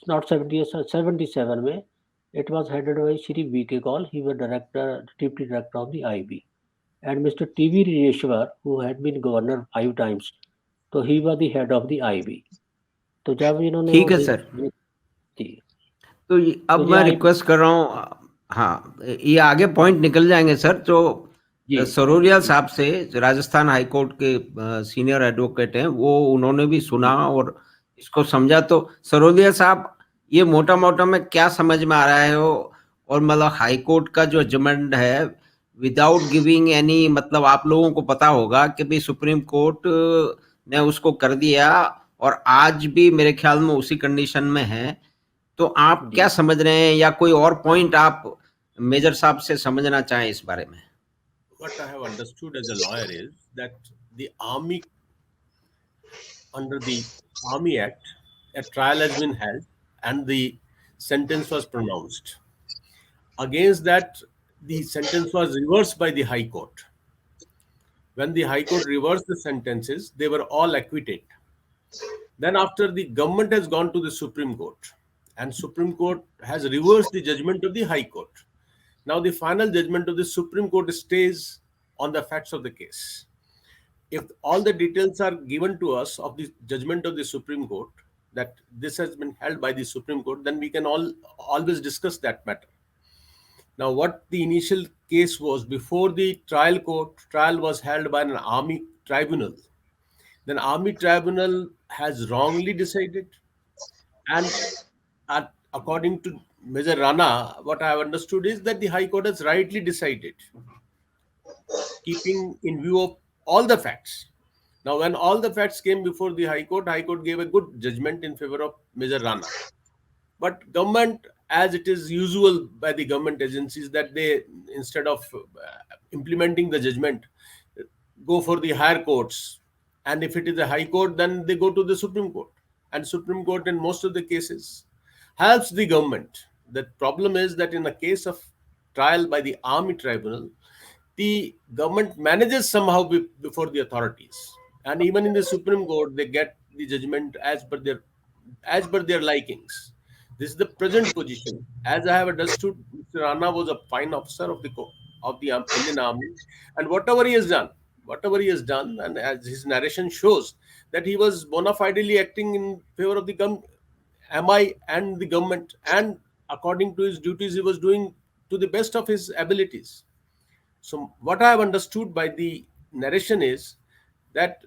नॉट 77 में। It was headed by Shri V K Kaul, he was director, deputy director of the IB, and Mr. T.V. Reshwar, who had been governor 5 times, तो he was the head of the IB। तो जब इन्होंने वो ठीक है sir. जी, तो तो अब ये मैं IB रिक्वेस्ट कर रहा हूँ, हाँ ये आगे पॉइंट निकल जाएंगे सर। तो जी सरोरिया साहब से, जो राजस्थान हाई कोर्ट के सीनियर एडवोकेट हैं, वो उन्होंने भी सुना और इसको समझा। तो सरोरिया साहब, ये मोटा मोटा में क्या समझ में आ रहा है हो, और मतलब हाई कोर्ट का जो जजमेंट है विदाउट गिविंग एनी, मतलब आप लोगों को पता होगा कि भाई सुप्रीम कोर्ट ने उसको कर दिया और आज भी मेरे ख्याल में उसी कंडीशन में है। तो आप जी क्या समझ रहे हैं, या कोई और पॉइंट आप मेजर साहब से समझना चाहें इस बारे में? What I have understood as a lawyer is that the army, under the Army Act, a trial has been held and the sentence was pronounced. Against that, the sentence was reversed by the High Court. When the High Court reversed the sentences, they were all acquitted. Then, after the government has gone to the Supreme Court, and Supreme Court has reversed the judgment of the High Court. Now, the final judgment of the Supreme Court stays on the facts of the case. If all the details are given to us of the judgment of the Supreme Court, that this has been held by the Supreme Court, then we can always discuss that matter. Now, what the initial case was before the trial court, trial was held by an army tribunal. Then army tribunal has wrongly decided, and according to Major Rana, what I have understood is that the High Court has rightly decided, keeping in view of all the facts. Now, when all the facts came before the High Court gave a good judgment in favor of Major Rana. But government, as it is usual by the government agencies, that they, instead of implementing the judgment, go for the higher courts. And if it is a high court, then they go to the Supreme Court. And Supreme Court, in most of the cases, helps the government. The problem is that in a case of trial by the army tribunal, the government manages somehow before the authorities. And even in the Supreme Court, they get the judgment as per their likings. This is the present position. As I have understood, Mr. Rana was a fine officer of the Indian Army, and whatever he has done, and as his narration shows, that he was bona fidely acting in favor of the MI and the government, and according to his duties, he was doing to the best of his abilities. So, what I have understood by the narration is that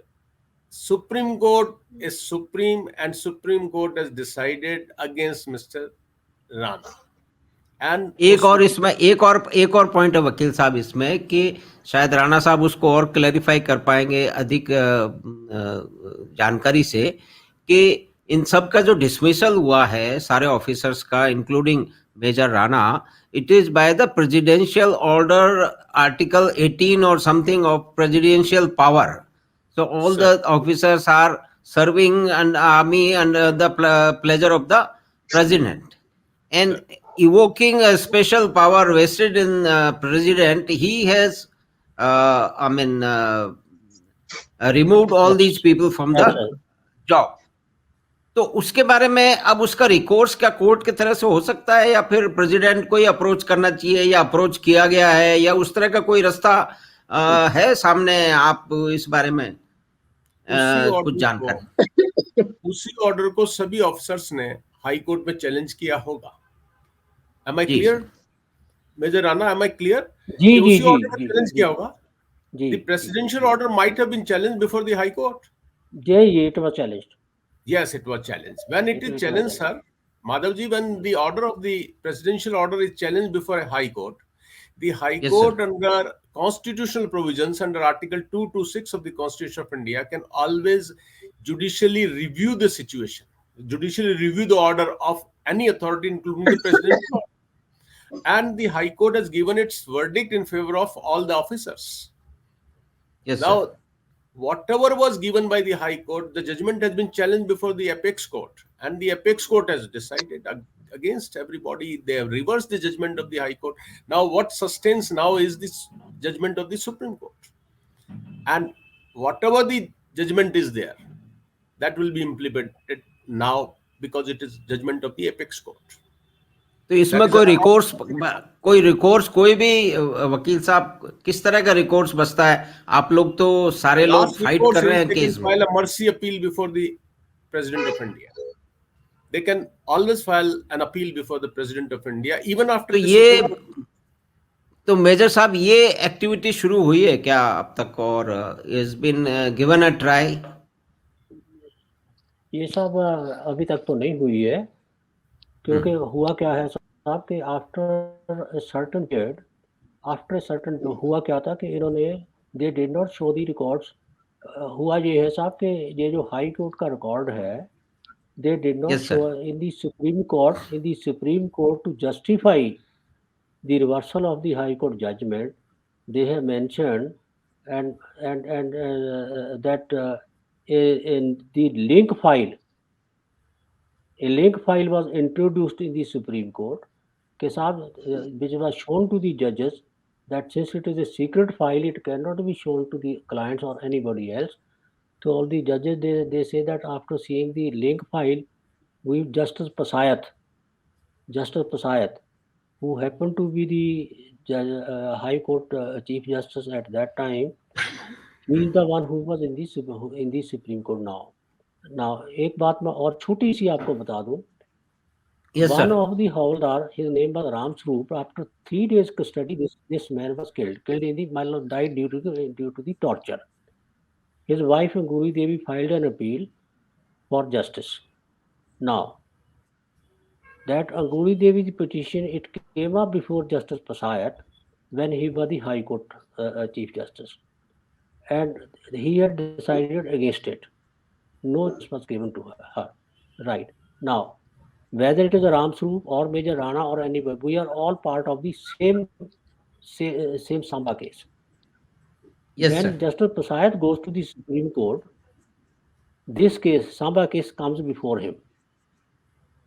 Supreme Court is supreme, and Supreme Court has decided against Mr. Rana. And एक और इसमें एक और point है वकील साहब इसमें, कि शायद राणा साहब उसको और क्लैरिफाई कर पाएंगे अधिक जानकारी से, कि इन सब का जो डिसमिसल हुआ है सारे ऑफिसर्स का, including major Rana, it is by the presidential order article 18 और something of presidential power. So all the officers are serving and army under the pleasure of the president. And evoking a special power vested in president, he has, removed all Yes, these people from that's the right. job. तो उसके बारे में अब उसका recourse क्या court की तरह से हो सकता है, या फिर प्रेसिडेंट को ही अप्रोच करना चाहिए, या अप्रोच किया गया है, या उस तरह का कोई रास्ता है सामने? आप इस बारे में उसी कुछ ऑर्डर को जानकारी? उसी ऑर्डर को सभी ऑफिसर्स ने हाई कोर्ट में चैलेंज किया होगा। एम आई जी clear sir. Major Rana, am I clear जी कि जी उसी जी ऑर्डर को जी चैलेंज जी किया होगा? जी the presidential order might have been challenged before the high court. जी, it was challenged. Yes, it was challenged. When it is It was challenged, challenged. sir, Madhavji, when the order of the presidential order is challenged before a high court, the high yes sir. court under constitutional provisions under Article 226 of the Constitution of India can always judicially review the situation, judicially review the order of any authority, including the president. And the high court has given its verdict in favor of all the officers. Yes sir. Now, whatever was given by the High Court, the judgment has been challenged before the Apex Court, and the Apex Court has decided against everybody. They have reversed the judgment of the High Court. Now, what sustains now is this judgment of the Supreme Court, and whatever the judgment is there, that will be implemented now because it is judgment of the Apex Court. तो That इसमें is कोई recourse कोई भी वकील साहब किस तरह का रिकोर्स बचता है? आप लोग तो सारे लोग last फाइट recourse कर रहे is हैं they can केस में। file a mercy appeal before the President of India. They can always file an appeal before the President of India, even after तो the ये Supreme Court. तो major साहब, ये activity शुरू हुई है क्या अब तक, और is been given a try? ये सब अभी तक तो नहीं हुई है, क्योंकि हुआ क्या है साहब कि आफ्टर सर्टन हुआ क्या था कि इन्होंने they did not show the records. हुआ ये है साहब कि ये जो हाई कोर्ट का रिकॉर्ड है, they did not yes show sir. in the Supreme Court to justify the reversal of the High Court judgment. They have mentioned and that in the link file, a link file was introduced in the Supreme Court, which was shown to the judges that since it is a secret file, it cannot be shown to the clients or anybody else. So all the judges they say that after seeing the link file, we Justice Pasayat, who happened to be the High Court Chief Justice at that time, he is the one who was in the Supreme Court now. Now, एक बात मैं और छोटी सी आपको बता दूं. Yes One sir. of the Havaldar, his name was Ram Swaroop. After 3 days custody, this man was killed in the died due to the torture. His wife Guri Devi filed an appeal for justice. Now, that Anguli Devi's petition, it came up before Justice Pasayat when he was the High Court Chief Justice. And he had decided against it. No justice was given to her. Right. Now, whether it is a Ram Swaroop or Major Rana or anybody, we are all part of the same Samba case. Yes When sir. Justice Pasayat goes to the Supreme Court, this case, Samba case, comes before him.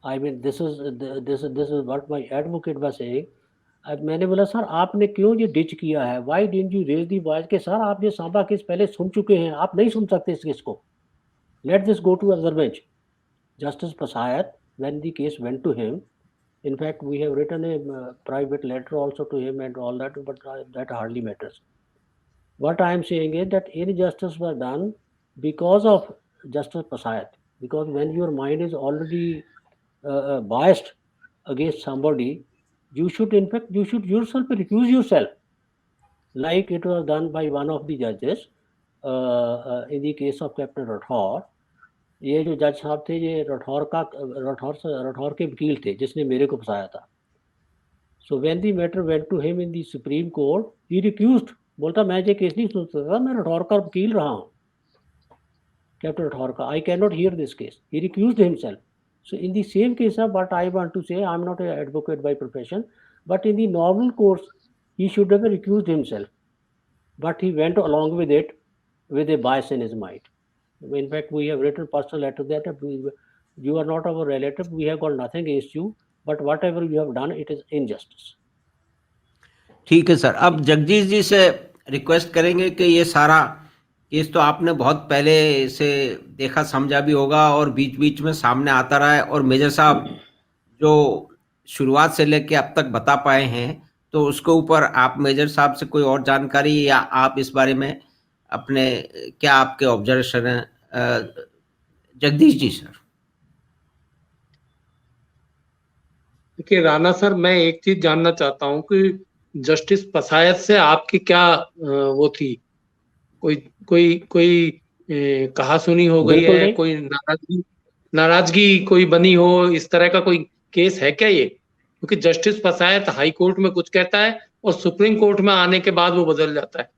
I mean, this is what my advocate was saying. अब मैंने बोला sir आपने क्यों ये ditch किया है? Why didn't you raise the voice कि sir आप ये सांबा केस पहले सुन चुके हैं, आप नहीं सुन सकते इस केस को. Let this go to other bench. Justice Pasayat, when the case went to him, in fact we have written a private letter also to him and all that, but that hardly matters. What I am saying is that injustice was done because of Justice Pasayat. Because when your mind is already biased against somebody, you should yourself recuse yourself, like it was done by one of the judges in the case of Captain Rathore. ये जो जज साहब थे ये रठौर के वकील थे जिसने मेरे को फंसाया था. So when the matter went to him in the Supreme Court, he recused. बोलता मैं ये केस नहीं सुन सकता, मैं रठौर का वकील रहा हूँ, Captain Rathore का. I cannot hear this case. He recused himself. So in the same case of what I want to say, I'm not an advocate by profession, but in the normal course, he should have recused himself. But he went along with it with a bias in his mind. In fact, we have written personal letter that you are not our relative, we have got nothing against you, but whatever you have done, it is injustice. ठीक है sir. अब जगदीश जी से request करेंगे कि ये सारा case तो आपने बहुत पहले से देखा समझा भी होगा और बीच बीच में सामने आता रहा है, और मेजर साहब जो शुरुआत से लेके अब तक बता पाए हैं, तो उसके ऊपर आप मेजर साहब से कोई और जानकारी या आप इस बारे में अपने क्या आपके ऑब्जर्वेशन है जगदीश जी सर? देखिए राणा सर, मैं एक चीज जानना चाहता हूँ कि जस्टिस पसायत से आपकी क्या वो थी, कोई कोई कोई कहा सुनी हो गई बिल्कुल है, नहीं। कोई नाराजगी कोई बनी हो, इस तरह का कोई केस है क्या ये? क्योंकि जस्टिस पसायत हाई कोर्ट में कुछ कहता है और सुप्रीम कोर्ट में आने के बाद वो बदल जाता है,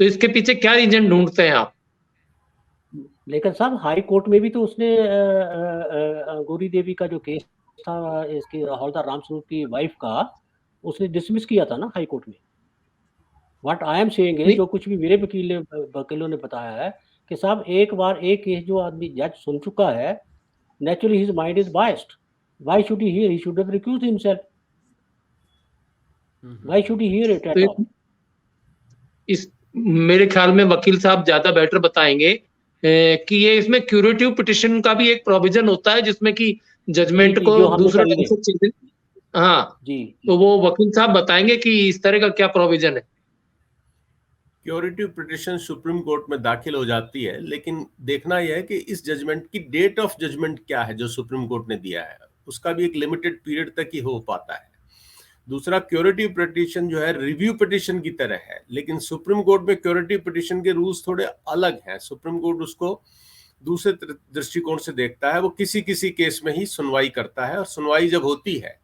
तो इसके पीछे क्या रीजन ढूंढते हैं आप? लेकिन साहब हाई कोर्ट में भी तो उसने गौरी देवी का जो केस था, इसकी हवलदार रामस्वरूप की वाइफ का, उसने डिसमिस किया था ना हाई कोर्ट में। What I am saying is, नहीं। जो कुछ भी मेरे वकीलों ने बताया है कि साहब एक बार एक केस जो आदमी जज सुन चुका है, naturally his mind is biased. Why should he hear? He should have recused himself. Why should he hear it at तो ऑल? इस मेरे ख्याल में वकील साहब ज्यादा बेटर बताएंगे कि ये इसमें क्यूरेटिव पिटिशन का भी एक प्रोविजन होता है, जिसमें कि जजमेंट जी, को जो हमने दूसरे पढ़ी ढंग से चीजें, हाँ, जी तो वो वकील साहब बताएंगे कि इस तरह का क्या प्रोविजन है। क्योरेटिव पिटिशन सुप्रीम कोर्ट में दाखिल हो जाती है, लेकिन देखना यह है कि इस जजमेंट की डेट ऑफ जजमेंट क्या है जो सुप्रीम कोर्ट ने दिया है, उसका भी एक लिमिटेड पीरियड तक ही हो पाता है। दूसरा, क्योरेटिव पिटिशन जो है रिव्यू पिटिशन की तरह है, लेकिन सुप्रीम कोर्ट में क्योरेटिव पिटिशन के रूल्स थोड़े अलग हैं। सुप्रीम कोर्ट उसको दूसरे दृष्टिकोण से देखता है, वो किसी किसी केस में ही सुनवाई करता है, और सुनवाई जब होती है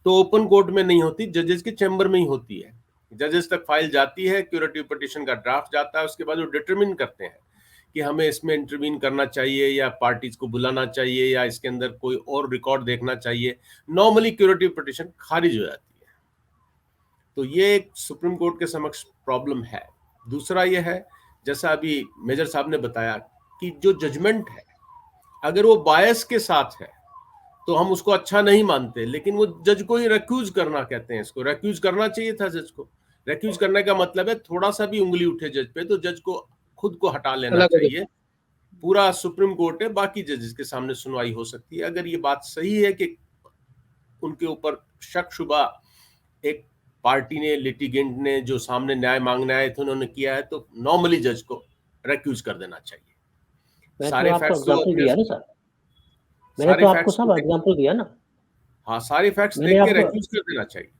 तो ओपन कोर्ट में नहीं होती, जजेस के चैम्बर में ही होती है। जजेस तक फाइल जाती है, क्यूरेटिव पिटिशन का ड्राफ्ट जाता है, उसके बाद वो डिटरमिन करते हैं कि हमें इसमें इंटरवीन करना चाहिए या पार्टीज को बुलाना चाहिए या इसके अंदर कोई और रिकॉर्ड देखना चाहिए। नॉर्मली क्यूरेटिव पिटिशन खारिज हो जाती है। तो ये एक सुप्रीम कोर्ट के समक्ष प्रॉब्लम है। दूसरा ये है, जैसा अभी मेजर साहब ने बताया, कि जो जजमेंट है अगर वो बायस के साथ है तो हम उसको अच्छा नहीं मानते, लेकिन वो जज को ही रेक्यूज करना कहते हैं। इसको रेक्यूज करना चाहिए था जज को। रेक्यूज करने का मतलब है थोड़ा सा भी उंगली उठे जज पे तो जज को खुद को हटा लेना चाहिए। पूरा सुप्रीम कोर्ट है, बाकी जजेस के सामने सुनवाई हो सकती है। अगर ये बात सही है कि उनके ऊपर शक शुबा एक पार्टी ने, लिटिगेंट ने जो सामने न्याय मांगने आए थे उन्होंने किया है, तो नॉर्मली जज को रेक्यूज कर देना चाहिए। सारे फैक्ट्स आपको दिया ना सर, मैंने सारे तो आपको फैक्ट्स सब एग्जांपल दिया ना। हाँ, सारे फैक्ट्स मैंने देख के आपको रेक्यूज कर देना चाहिए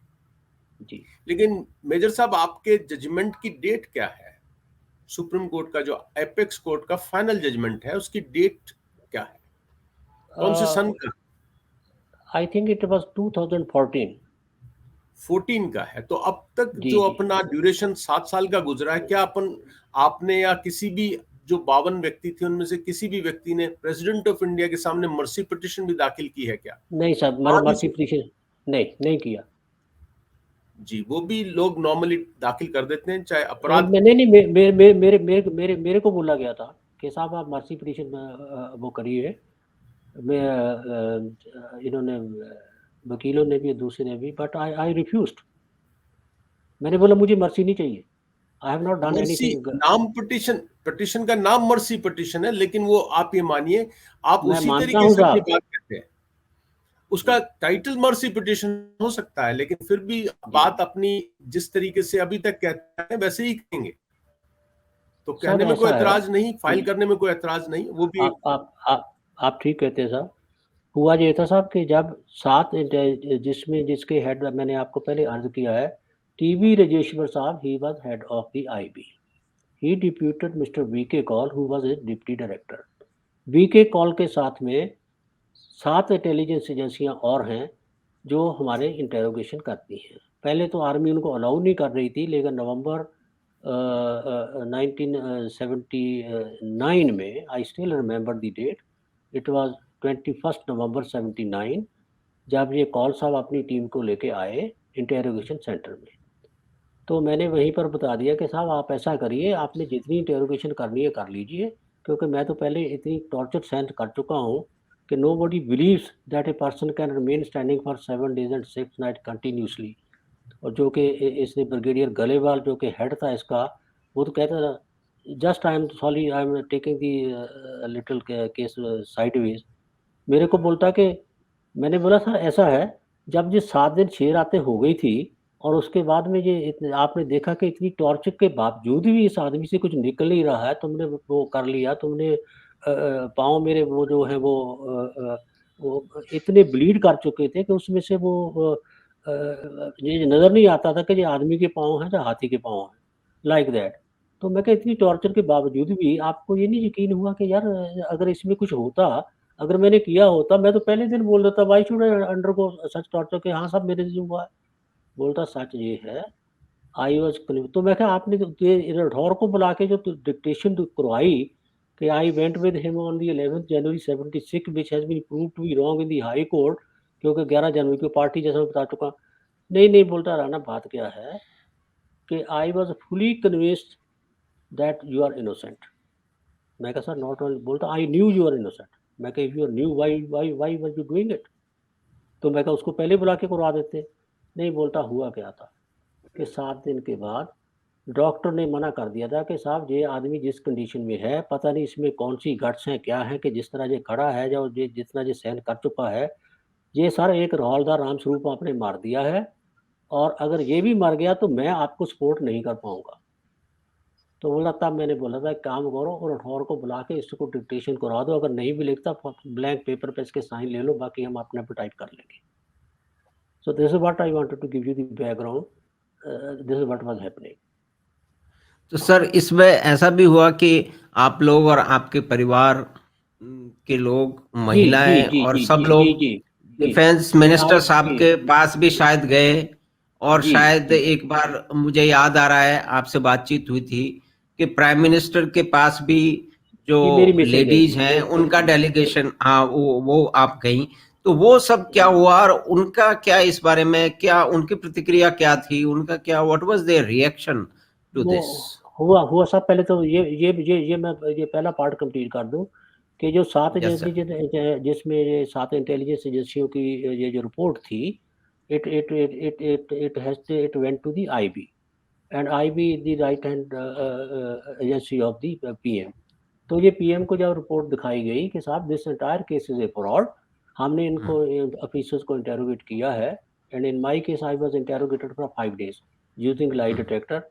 जी। लेकिन मेजर साहब, आपके जजमेंट की डेट क्या है? सुप्रीम कोर्ट का जो एपेक्स कोर्ट का फाइनल जजमेंट है, उसकी डेट क्या है? कौन से सन का? आई थिंक इट वाज 2014 का है। तो अब तक जी, जो जी। अपना ड्यूरेशन 7 साल का गुजरा है, क्या आपने या किसी भी जो 52 व्यक्ति थे उनमें से किसी भी व्यक्ति ने प्रेसिडेंट ऑफ इंडिया के सामने मर्सी पिटिशन भी दाखिल की है क्या? नहीं सर, मर्सी पिटिशन नहीं किया जी, वो भी लोग नॉर्मली दाखिल कर देते हैं, चाहे अपराध। नहीं, मेरे को बोला गया था कि साहब आप मर्सी पिटिशन वो करिए। इन्होंने वकीलों ने भी, दूसरे ने भी, बट आई रिफ्यूज्ड। मैंने बोला मुझे मर्सी नहीं चाहिए। I have not done mercy anything. नाम पिटिशन का नाम मर्सी पिटिशन है, लेकिन वो आप ये मानिए, आप मैं उसी मानता तरीके हूँ से अपनी साहब। बात करते हैं। उसका टाइटल मर्सी पिटिशन हो सकता है, लेकिन फिर भी बात अपनी जिस तरीके से अभी तक कहते हैं वैसे ही कहेंगे। तो कहने में कोई ऐसा है एतराज नहीं, फाइल करने में कोई एतराज नहीं, वो भी आप ठीक कहते हैं साहब। हुआ ये था साहब कि जब 7 जिसके हेड मैंने आपको पहले अर्ज किया है, टीवी राजेश्वर साहब, he was head of the IB. He deputed mister VK Kaul, who was his deputy director. VK Kaul के साथ में 7 इंटेलिजेंस एजेंसियां और हैं जो हमारे इंटेरोगेशन करती हैं। पहले तो आर्मी उनको अलाउ नहीं कर रही थी, लेकिन नवंबर 1979 में, I still remember the date, it was 21 November 79, जब ये कॉल साहब अपनी टीम को लेके आए इंटेरोगेशन सेंटर में। तो मैंने वहीं पर बता दिया कि साहब आप ऐसा करिए, आपने जितनी इंटेरोगेशन करनी है कर लीजिए, क्योंकि मैं तो पहले इतनी टॉर्चर सहन कर चुका हूँ कि nobody believes that a person can remain standing for 7 days and 6 nights continuously. और जो कि इसने ब्रिगेडियर गलेवाल जो कि हेड था इसका, वो तो कहता था just I am sorry I am taking the little case sideways. मेरे को बोलता कि मैंने बोला सर ऐसा है, जब ये 7 दिन 6 रातें हो गई थी और उसके बाद में ये आपने देखा कि इतनी टॉर्चर के बावजूद भी इस आदमी से कुछ निकल नहीं रहा है, तुमने वो कर लिया, तुमने पाँव मेरे वो जो है वो इतने ब्लीड कर चुके थे कि उसमें से वो ये नज़र नहीं आता था कि ये आदमी के पाँव हैं या हाथी के पाँव हैं, लाइक दैट। तो मैं कहा इतनी टॉर्चर के बावजूद भी आपको ये नहीं यकीन हुआ कि यार अगर इसमें कुछ होता, अगर मैंने किया होता, मैं तो पहले दिन बोल देता why should I undergo such torture के हाँ साहब मेरे से हुआ है। बोलता सच ये है आई वाज तो मैं कहा आपने राठौर को बुला के जो डिक्टेशन करवाई कि I went with him on the 11th January 76 which has been proved to be wrong in the high court, क्योंकि 11 जनवरी को पार्टी जैसा मैं बता चुका। नहीं बोलता राणा बात क्या है कि I was fully convinced that you are innocent. मैं कहा सर नॉट ओनली, बोलता I knew you are innocent. मैं कहा if you are knew why were you doing it. तो मैं कहा उसको पहले बुला के करवा देते। नहीं, बोलता हुआ क्या था कि 7 दिन के बाद डॉक्टर ने मना कर दिया था कि साहब ये आदमी जिस कंडीशन में है, पता नहीं इसमें कौन सी गट्स हैं क्या है कि जिस तरह ये खड़ा है जो जितना ये सहन कर चुका है, ये सर एक हवलदार रामस्वरूप आपने मार दिया है, और अगर ये भी मर गया तो मैं आपको सपोर्ट नहीं कर पाऊंगा। तो बोला तब मैंने बोला था एक काम करो और राठौर को बुला के इसको डिक्टेशन करा दो, अगर नहीं भी लिखता ब्लैंक पेपर पे इसके साइन ले लो, बाकी हम अपने पे टाइप कर लेंगे। So this is what I wanted to give you the background, this is what was happening. तो सर इसमें ऐसा भी हुआ कि आप लोग और आपके परिवार के लोग, महिलाएं और सब लोग डिफेंस मिनिस्टर साहब के पास भी शायद गए, और शायद एक बार मुझे याद आ रहा है आपसे बातचीत हुई थी कि प्राइम मिनिस्टर के पास भी जो लेडीज हैं उनका डेलीगेशन, हाँ वो आप गई, तो वो सब क्या हुआ और उनका क्या इस बारे में, क्या उनकी प्रतिक्रिया क्या थी, उनका क्या what was their reaction to this? हुआ सब पहले तो ये मैं ये पहला पार्ट कंप्लीट कर दूं कि जो 7 एजेंसी जिसमें ये 7 इंटेलिजेंस एजेंसियों की ये जो रिपोर्ट थी, it went to the IB, and IB is the right hand agency of the PM। तो ये PM को जब रिपोर्ट दिखाई गई कि साहब this entire case is a fraud, हमने इनको ऑफिसर्स को इंटेरोगेट किया है, and in my case I was interrogated for 5 days using lie detector.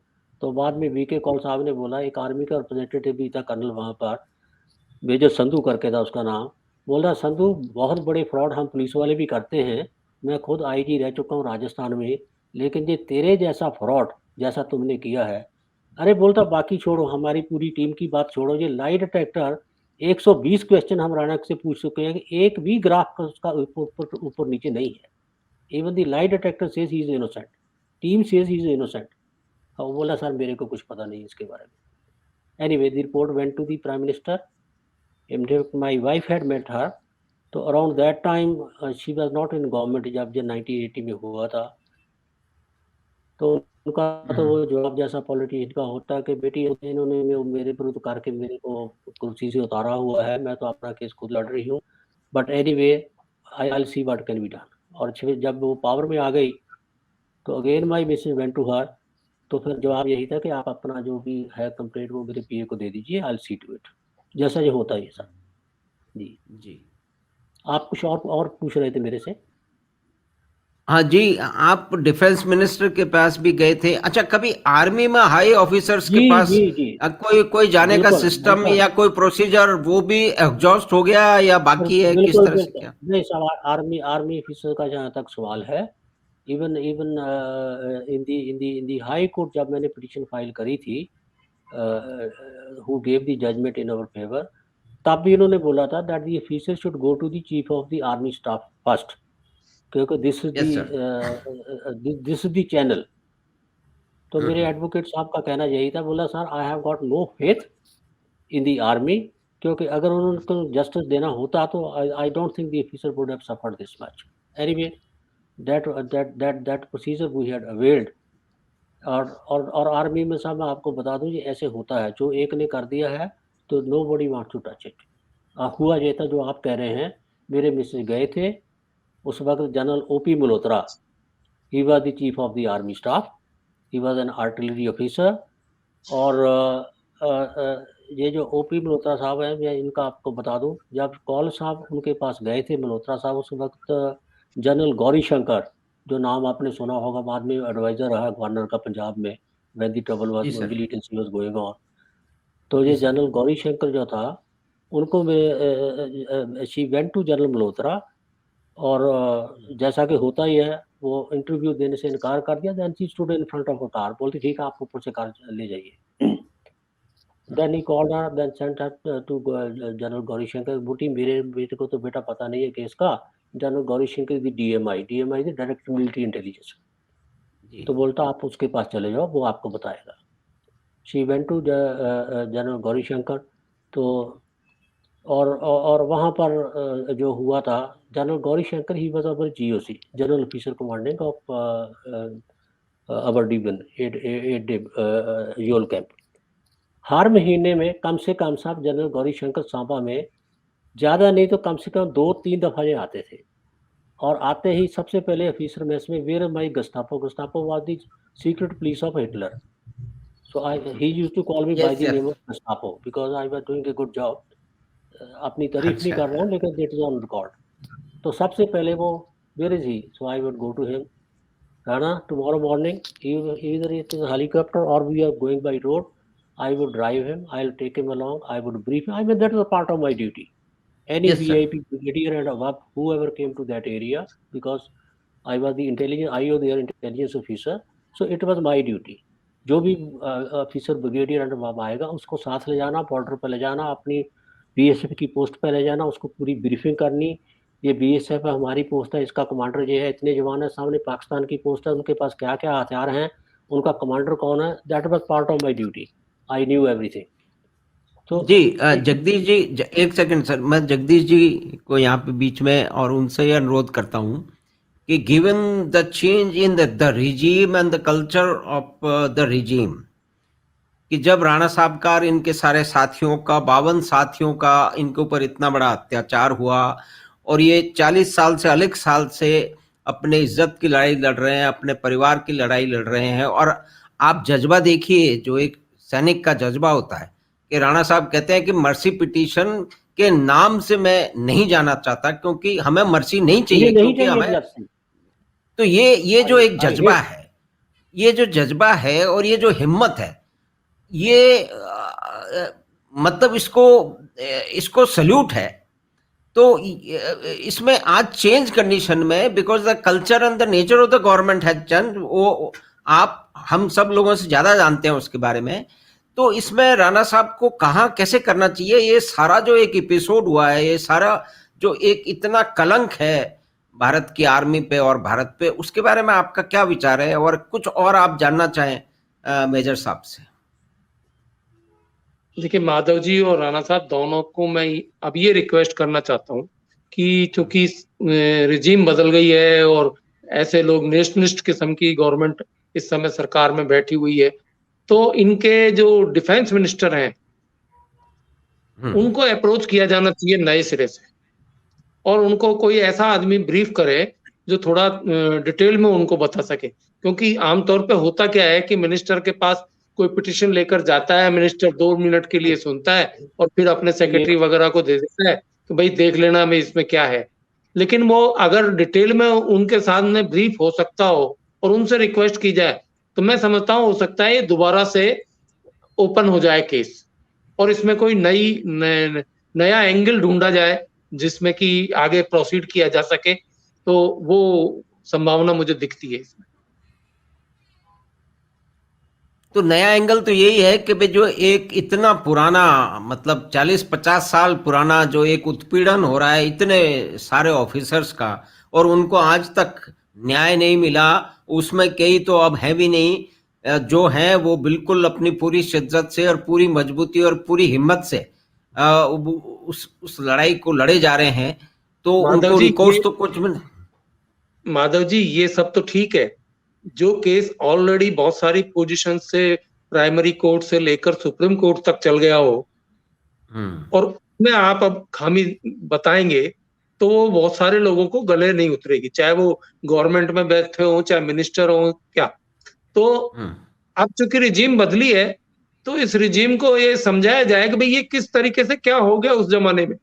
तो बाद में वीके कौल साहब ने बोला, एक आर्मी का रिप्रेजेंटेटिव भी था कर्नल वहाँ पर, मेजर संधू करके था उसका नाम, बोल रहा संधू बहुत बड़े फ्रॉड हम पुलिस वाले भी करते हैं, मैं खुद IG रह चुका हूँ राजस्थान में, लेकिन ये तेरे जैसा फ्रॉड जैसा तुमने किया है, अरे बोलता बाकी छोड़ो, हमारी पूरी टीम की बात छोड़ो, ये लाई डिटेक्टर 120 क्वेश्चन हम राणा से पूछ चुके हैं कि एक भी ग्राफ उसका ऊपर नीचे नहीं है। Even the lie detector says he is innocent, team says he is innocent. वो बोला सर मेरे को कुछ पता नहीं इसके बारे में। Anyway the report went to the prime minister, my wife had met her, तो around that time she was not in government, जब ये 1980 में हुआ था। तो उनका तो वो जवाब जैसा पॉलिटिशियन का होता है कि बेटी इन्होंने मेरे विरुद्ध करके मेरे को कुर्सी से उतारा हुआ है, मैं तो अपना केस खुद लड़ रही हूँ, but anyway I will see what can be done. और जब वो पावर में आ गई तो again my message went to her, तो फिर जवाब यही था कि आप अपना जो भी है कंप्लेंट वो मेरे PA को दे दीजिए, I will see to it, जैसा ये होता है ये सब। जी आप कुछ और पूछ रहे थे मेरे से? हाँ जी, आप डिफेंस मिनिस्टर के पास भी गए थे। अच्छा, कभी आर्मी में हाई ऑफिसर्स के पास कोई जाने का सिस्टम या कोई प्रोसीजर वो भी एग्जॉस्ट हो गया या बाकी है, किस तरह से क्या? नहीं सर, आर्मी ऑफिसर का जहाँ तक सवाल है, even in the high court जब मैंने पिटीशन फाइल करी थी, who gave the judgement in our favour, तब भी इन्होंने बोला था that the officer should go to the chief of the army staff first, क्योंकि दिस इज द चैनल। तो मेरे एडवोकेट साहब का कहना यही था, बोला sir I have got no faith in the army, क्योंकि अगर उनको जस्टिस देना होता तो आई don't think the officer would have suffered this much. Anyway that procedure we had availed. और आर्मी में साहब मैं आपको बता दूं ये ऐसे होता है, जो एक ने कर दिया है तो nobody wants to touch it. हुआ ये था जो आप कह रहे हैं मेरे मिसेज गए थे। उस वक्त general OP Malhotra, he was the chief of the army staff, he was an artillery officer. और ये जो ओपी मल्होत्रा साहब हैं, मैं इनका आपको बता दूं, जब कौल साहब उनके पास गए थे मल्होत्रा साहब, उस वक्त जनरल गौरी शंकर, जो नाम आपने सुना होगा, बाद में एडवाइजर रहा गवर्नर का पंजाब में, when the trouble was ji sir. Militancy was going on. तो जी ये सर। जनरल गौरी शंकर जो था, उनको मैं she went to general Malhotra, और जैसा कि होता ही है, वो इंटरव्यू देने से इनकार कर दिया। Then she stood in front of a car, बोलती ठीक है आप ऊपर से कार ले जाइए। Then he called her, then sent her to general Gauri Shankar. बूटी मेरे बेटे को तो बेटा पता नहीं है केस का, जनरल गौरी शंकर दी डीएमआई दी डायरेक्ट मिलिट्री इंटेलिजेंस। जी तो बोलता आप उसके पास चले जाओ, वो आपको बताएगा। She went to general Gauri Shankar. तो और वहाँ पर जो हुआ था, general Gauri Shankar he was our GOC, general officer commanding of our division Yol camp. हर महीने में कम से कम साहब जनरल गौरी शंकर सांबा में ज़्यादा नहीं तो कम से कम 2-3 दफ़ा ये आते थे। और आते ही सबसे पहले ऑफिसर मेस में, where my Gestapo, Gestapo was the secret police of Hitler. So he used to call me by yes the sir. name of Gestapo because I was doing a good job. अपनी तारीफ नहीं अच्छा। कर रहा हूँ, लेकिन it is on record. तो सबसे पहले वो, where is he? So I would go to him. Rana, tomorrow morning, either it is a helicopter or we are going by road. I would drive him. I'll take him along. I would brief him. I mean, that was a part of my duty. Any yes sir. VIP brigadier and above, whoever came to that area, because I was the intelligence, IO their intelligence officer. So it was my duty. जो भी officer brigadier and above आएगा, उसको साथ ले जाना, border पर ले जाना, अपनी बीएसएफ की पोस्ट पर ले जाना, उसको पूरी ब्रीफिंग करनी। ये बीएसएफ है, हमारी पोस्ट है, इसका कमांडर ये है, इतने जवान है, सामने पाकिस्तान की पोस्ट है, उनके पास क्या क्या हथियार हैं, उनका कमांडर कौन है। That was part of my duty. I knew everything. तो जी जगदीश जी, एक सेकंड सर, मैं जगदीश जी को यहाँ पे बीच में और उनसे ये अनुरोध करता हूँ कि given the change in the regime and the culture of the regime, कि जब राणा साहब का और इनके सारे साथियों का, 52 साथियों का इनके ऊपर इतना बड़ा अत्याचार हुआ, और ये 40 साल से अधिक साल से अपने इज्जत की लड़ाई लड़ रहे हैं, अपने परिवार की लड़ाई लड़ रहे हैं। और आप जज्बा देखिए, जो एक सैनिक का जज्बा होता है, कि राणा साहब कहते हैं कि मर्सी पिटीशन के नाम से मैं नहीं जाना चाहता, क्योंकि हमें मर्सी नहीं चाहिए, मुझे नहीं क्योंकि चाहिए हमें, जर्सी। तो ये जो एक I जज्बा hate- है, ये जो जज्बा है और ये जो हिम्मत है, ये मतलब इसको सल्यूट है। तो इसमें आज चेंज कंडीशन में, because the culture and the nature of the government has change, वो आप हम सब लोगों से ज्यादा जानते हैं उसके बारे में। तो इसमें राणा साहब को कहाँ कैसे करना चाहिए, ये सारा जो एक एपिसोड हुआ है, ये सारा जो एक इतना कलंक है भारत की आर्मी पे और भारत पे, उसके बारे में आपका क्या विचार है, और कुछ और आप जानना चाहें मेजर साहब से? देखिए, माधव जी और राणा साहब दोनों को मैं अब ये रिक्वेस्ट करना चाहता हूँ कि चूंकि रिजीम बदल गई है और ऐसे लोग नेशनलिस्ट किस्म की गवर्नमेंट इस समय सरकार में बैठी हुई है, तो इनके जो डिफेंस मिनिस्टर हैं उनको अप्रोच किया जाना चाहिए नए सिरे से, और उनको कोई ऐसा आदमी ब्रीफ करे जो थोड़ा डिटेल में उनको बता सके। क्योंकि आमतौर पे होता क्या है कि मिनिस्टर के पास कोई पिटिशन लेकर जाता है, मिनिस्टर 2 मिनट के लिए सुनता है और फिर अपने सेक्रेटरी वगैरह को दे देता है कि भाई देख लेना मैं इसमें क्या है। लेकिन वो अगर डिटेल में उनके सामने ब्रीफ हो सकता हो और उनसे रिक्वेस्ट की जाए, तो मैं समझता हूँ हो सकता है ये दोबारा से ओपन हो जाए केस, और इसमें कोई नया एंगल ढूंढा जाए जिसमें कि आगे प्रोसीड किया जा सके। तो वो संभावना मुझे दिखती है इसमें। तो नया एंगल तो यही है कि जो एक इतना पुराना, मतलब 40-50 साल पुराना जो एक उत्पीड़न हो रहा है इतने सारे ऑफिसर्स का, और उनको आज तक न्याय नहीं मिला, उसमें कई तो अब है भी नहीं, जो हैं वो बिल्कुल अपनी पूरी शिद्दत से और पूरी मजबूती और पूरी हिम्मत से उस लड़ाई को लड़े जा रहे हैं। तो उनको रिकॉर्ड्स तो कुछ भी, माधव जी ये सब तो ठीक है, जो केस ऑलरेडी बहुत सारी पोजीशन से प्राइमरी कोर्ट से लेकर सुप्रीम कोर्ट तक चल गया हो, और उसमें आप अब खामी बताएंगे, तो वो बहुत सारे लोगों को गले नहीं उतरेगी, चाहे वो गवर्नमेंट में बैठे हो, चाहे मिनिस्टर हो, क्या। तो अब चूंकि रिजीम बदली है, तो इस रिजीम को ये समझाया जाए कि भाई ये किस तरीके से क्या हो गया उस जमाने में।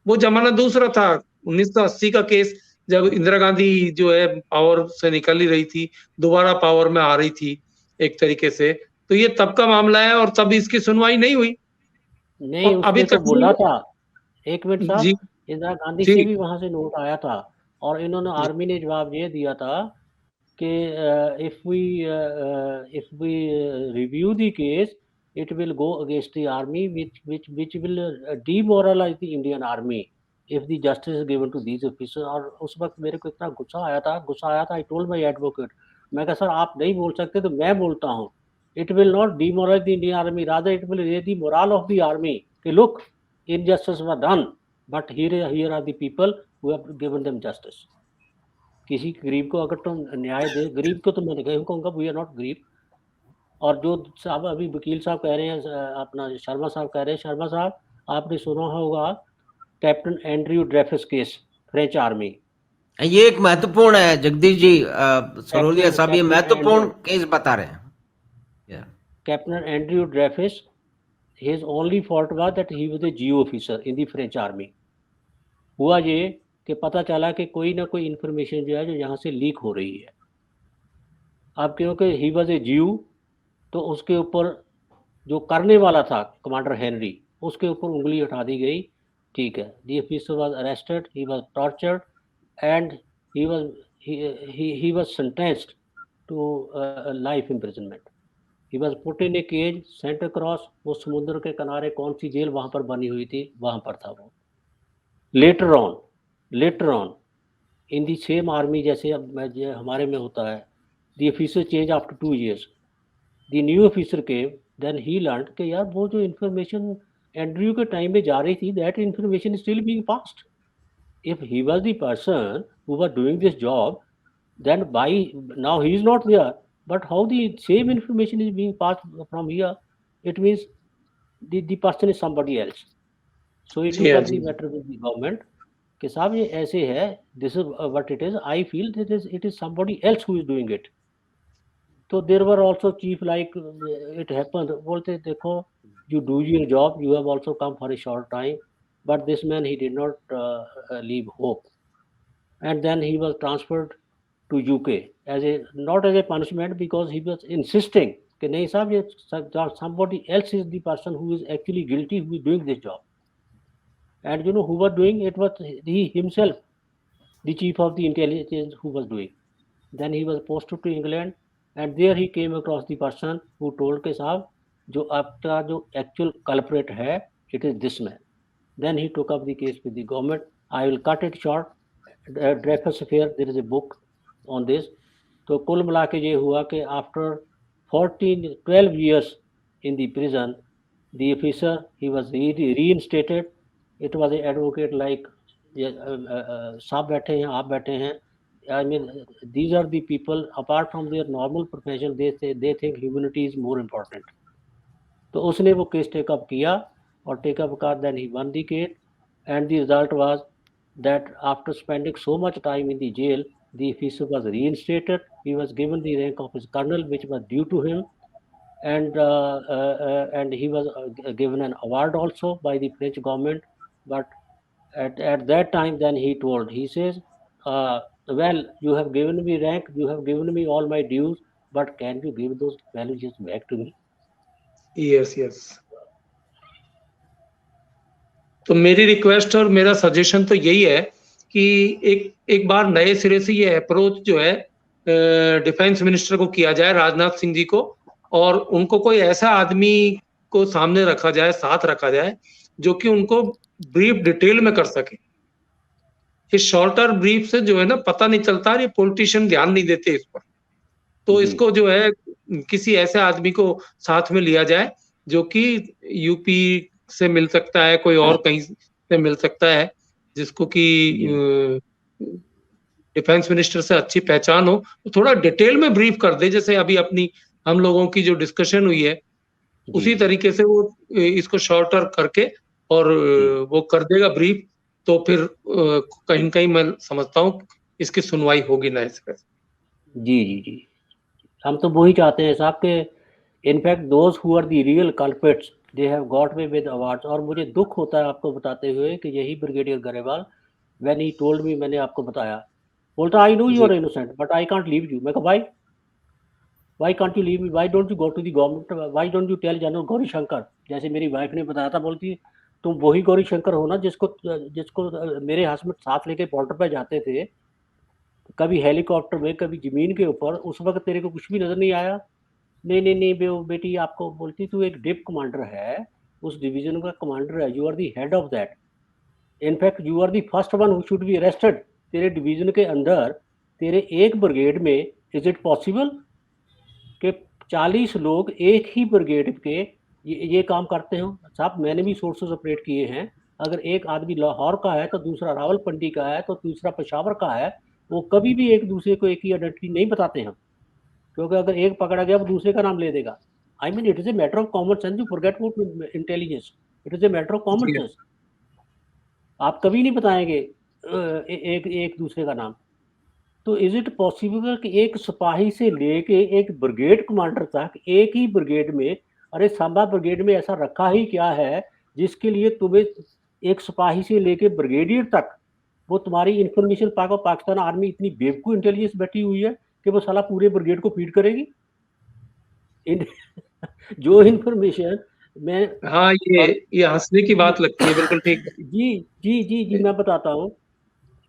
वो जमाना दूसरा था, 1980 का केस, जब इंदिरा गांधी जो है पावर से निकल ही रही थी, दोबारा पावर में आ रही थी एक तरीके से, तो ये तब का मामला है, और तब इसकी सुनवाई नहीं हुई। नहीं, और अभी उसने तो तक बोला था, एक मिनट जी साहब, इंदिरा गांधी जी से भी वहां से नोट आया था, और इन्होंने आर्मी ने जवाब ये दिया था कि if we review the case, it will go against the army, which will demoralize the Indian army if the justice is given to these officers. और उस वक्त मेरे को इतना गुस्सा आया था, I told my advocate, मैं कहा सर आप नहीं बोल सकते तो मैं बोलता हूँ, it will not demoralize the Indian army, rather it will raise the morale of the army कि look, injustice was done, but here are the people who have given them justice. किसी गरीब को अगर तुम न्याय दे, गरीब को तो मैं नहीं कहूँगा, वी आर नॉट गरीब। और जो साहब अभी वकील साहब कह रहे हैं, अपना शर्मा साहब कह रहे हैं, शर्मा साहब आपने सुना होगा captain Andrew Dreyfus case, French army. ये एक महत्वपूर्ण है जगदीश जी, सरोलिया साहब ये महत्वपूर्ण केस बता रहे हैं। Captain Andrew Dreyfus, his only fault was that he was a GO officer in the French army. हुआ ये कि पता चला कि कोई ना कोई इंफॉर्मेशन जो है जो यहाँ से लीक हो रही है। अब क्योंकि ही वॉज ए जीव, तो उसके ऊपर जो करने वाला था कमांडर हेनरी, उसके ऊपर उंगली उठा दी गई। ठीक है, the officer was arrested, he was tortured and he was sentenced to life imprisonment. He was put in a cage, sent across, वो समुद्र के किनारे कौन सी जेल वहाँ पर बनी हुई थी, वहाँ पर था वो। Later on, in the same army जैसे अब हमारे में होता है, the officer changed after 2 years. The new officer came, then he learned कि यार वो जो information एंड्रयू के टाइम में जा रही थी, that information is still being passed. If he was the person who was doing this job, then now he is not there, but how the same information is being passed from here, it means the person is somebody else. So it took up the matter with the government कि साहब ये ऐसे है, this is what it is, I feel that it is somebody else who is doing it. So there were also chief like it happened, बोलते देखो, you do your job, you have also come for a short time, but this man, he did not leave hope, and then he was transferred to UK as not as a punishment, because he was insisting कि नहीं साहब ये somebody else is the person who is actually guilty, who is doing this job. And you know who was doing it? Was he himself, the chief of the intelligence, who was doing. Then he was posted to England, and there he came across the person who told के साहब जो आपका जो actual culprit है, it is this man. Then he took up the case with the government. I will cut it short. Dreyfus affair, there is a book on this. तो कुल मिला के ये हुआ कि after 12 years in the prison, the officer, he was reinstated. It was an advocate like साहब बैठे हैं, आप बैठे हैं. I mean, these are the people, apart from their normal profession, they think humanity is more important. तो उसने वो case take up किया, और टेकअप का then he won the case, and the result was that after spending so much time in the jail, the officer was reinstated. He was given the rank of his colonel, which was due to him, and he was given an award also by the French government. But at that time, then he says, well, you have given me rank, you have given me all my dues, but can you give those values back to me? yes. तो मेरी request और मेरा suggestion तो यही है कि एक बार नए सिरे से ये अप्रोच जो है डिफेंस मिनिस्टर को किया जाए, राजनाथ सिंह जी को, और उनको कोई ऐसा आदमी को सामने रखा जाए, साथ रखा जाए, जो कि उनको ब्रीफ डिटेल में कर सके। इस शॉर्टर ब्रीफ से जो है ना पता नहीं चलता, ये पॉलिटिशियन ध्यान नहीं देते इस पर। तो इसको जो है किसी ऐसे आदमी को साथ में लिया जाए जो कि यूपी से मिल सकता है, कोई और कहीं से मिल सकता है, जिसको कि डिफेंस मिनिस्टर से अच्छी पहचान हो, तो थोड़ा डिटेल में ब्रीफ कर दे, जैसे अभी अपनी हम लोगों की जो डिस्कशन हुई है उसी तरीके से वो इसको शॉर्टर करके और वो कर देगा ब्रीफ, तो फिर कहीं न कहीं मैं समझता हूँ इसकी सुनवाई होगी नए सिरे से। जी। हम तो वही चाहते हैं साहब के in fact those who are the real culprits they have got away with awards. और मुझे दुख होता है आपको बताते हुए कि यही brigadier Grewal when he told me, मैंने आपको बताया, बोलता I know you are innocent but I can't leave you. मैं कहा why can't you leave me, why don't you go to the government, why don't you tell general Gauri Shankar. जैसे मेरी wife ने बताया था, बोलती तुम वही गौरी शंकर हो ना जिसको जिसको मेरे हस्बैंड साथ लेके बॉर्डर पे जाते थे, कभी हेलीकॉप्टर में कभी जमीन के ऊपर, उस वक्त तेरे को कुछ भी नजर नहीं आया। नहीं बेटी, आपको बोलती तू एक डिप कमांडर है, उस डिवीजन का कमांडर है, you are the head of that, in fact you are the first one who should be arrested. तेरे डिवीजन के अंदर तेरे एक ब्रिगेड में इज इट पॉसिबल कि 40 लोग एक ही ब्रिगेड के ये काम करते हो? साहब मैंने भी सोर्सेस ऑपरेट किए हैं, अगर एक आदमी लाहौर का है तो दूसरा रावलपिंडी का है तो तीसरा पेशावर का है, वो कभी भी एक दूसरे को एक ही आइडेंटिटी नहीं बताते हैं, क्योंकि अगर एक पकड़ा गया वो दूसरे का नाम ले देगा। I mean it is a matter of common sense, you forget about intelligence, it is a matter of common sense. आप कभी नहीं बताएंगे एक दूसरे का नाम। तो इज इट पॉसिबल कि एक सिपाही से लेके एक ब्रिगेड कमांडर तक एक ही ब्रिगेड में, अरे सांबा ब्रिगेड में ऐसा रखा ही क्या है जिसके लिए तुम्हें एक सिपाही से लेके ब्रिगेडियर तक वो तुम्हारी इंफॉर्मेशन पाकिस्तान आर्मी इतनी बेवकूफ इंटेलिजेंस बैठी हुई है कि वो साला पूरे ब्रिगेड को फीड करेगी जो इंफॉर्मेशन मैं हाँ, ये हंसने की बात लगती है, बिल्कुल ठीक है। जी मैं बताता हूँ,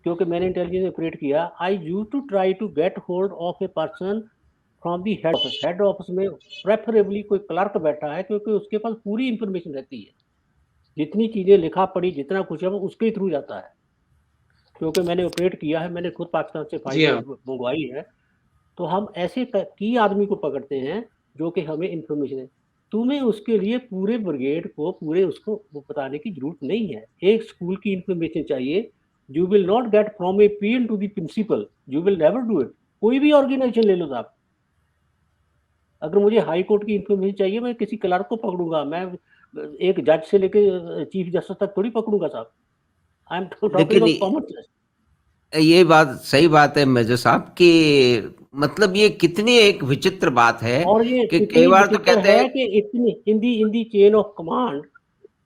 क्योंकि मैंने इंटेलिजेंस ऑपरेट किया। I use to try to get hold of a person from the head office. Head office में प्रेफरेबली कोई क्लर्क बैठा है, क्योंकि उसके पास पूरी इंफॉर्मेशन रहती है, जितनी चीजें लिखा पढ़ी जितना कुछ है वो उसके थ्रू जाता है, क्योंकि मैंने ऑपरेट किया है, मैंने खुद पाकिस्तान से फाइल मंगवाई है। तो हम ऐसे की आदमी को पकड़ते हैं जो कि हमें इंफॉर्मेशन है। तुम्हें उसके लिए पूरे ब्रिगेड को पूरे उसको बताने की जरूरत नहीं है, एक स्कूल की इंफॉर्मेशन चाहिए। You will not get from a PN to the principal, you will never do it. कोई भी ऑर्गेनाइजेशन ले लो साहब, अगर मुझे हाई कोर्ट की इंफॉर्मेशन चाहिए मैं किसी क्लर्क को पकड़ूंगा, मैं एक जज से लेके चीफ जस्टिस तक थोड़ी पकड़ूंगा साहब। I am talking of common sense. ये बात सही बात है मेजर साहब कि मतलब ये कितनी एक विचित्र बात है और ये कि कई इतनी बार तो विचित्र कहते है हैं कि इतनी इन दी चेन ऑफ कमांड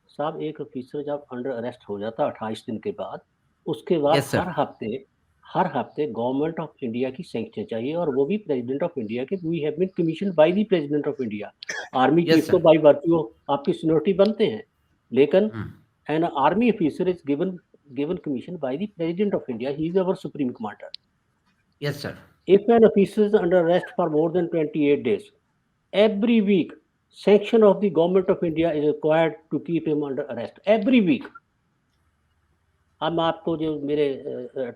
साहब, एक ऑफिसर जब अंडर अरेस्ट हो जाता 28 दिन के बाद, उसके बाद यस सर, हर हफ्ते गवर्नमेंट ऑफ इंडिया की सैंक्शन चाहिए, और वो भी प्रेसिडेंट ऑफ इंडिया के। We have been commissioned by the president of India. Army yes chief तो सर। बाय वर्च्यू आपकी सीनियरिटी बनते हैं, लेकिन an army officer is given commission by the president of India, he is our supreme commander. Yes sir. If an officer is under arrest for more than 28 days, every week sanction of the government of India is required to keep him under arrest. Every week. अब आपको जो मेरे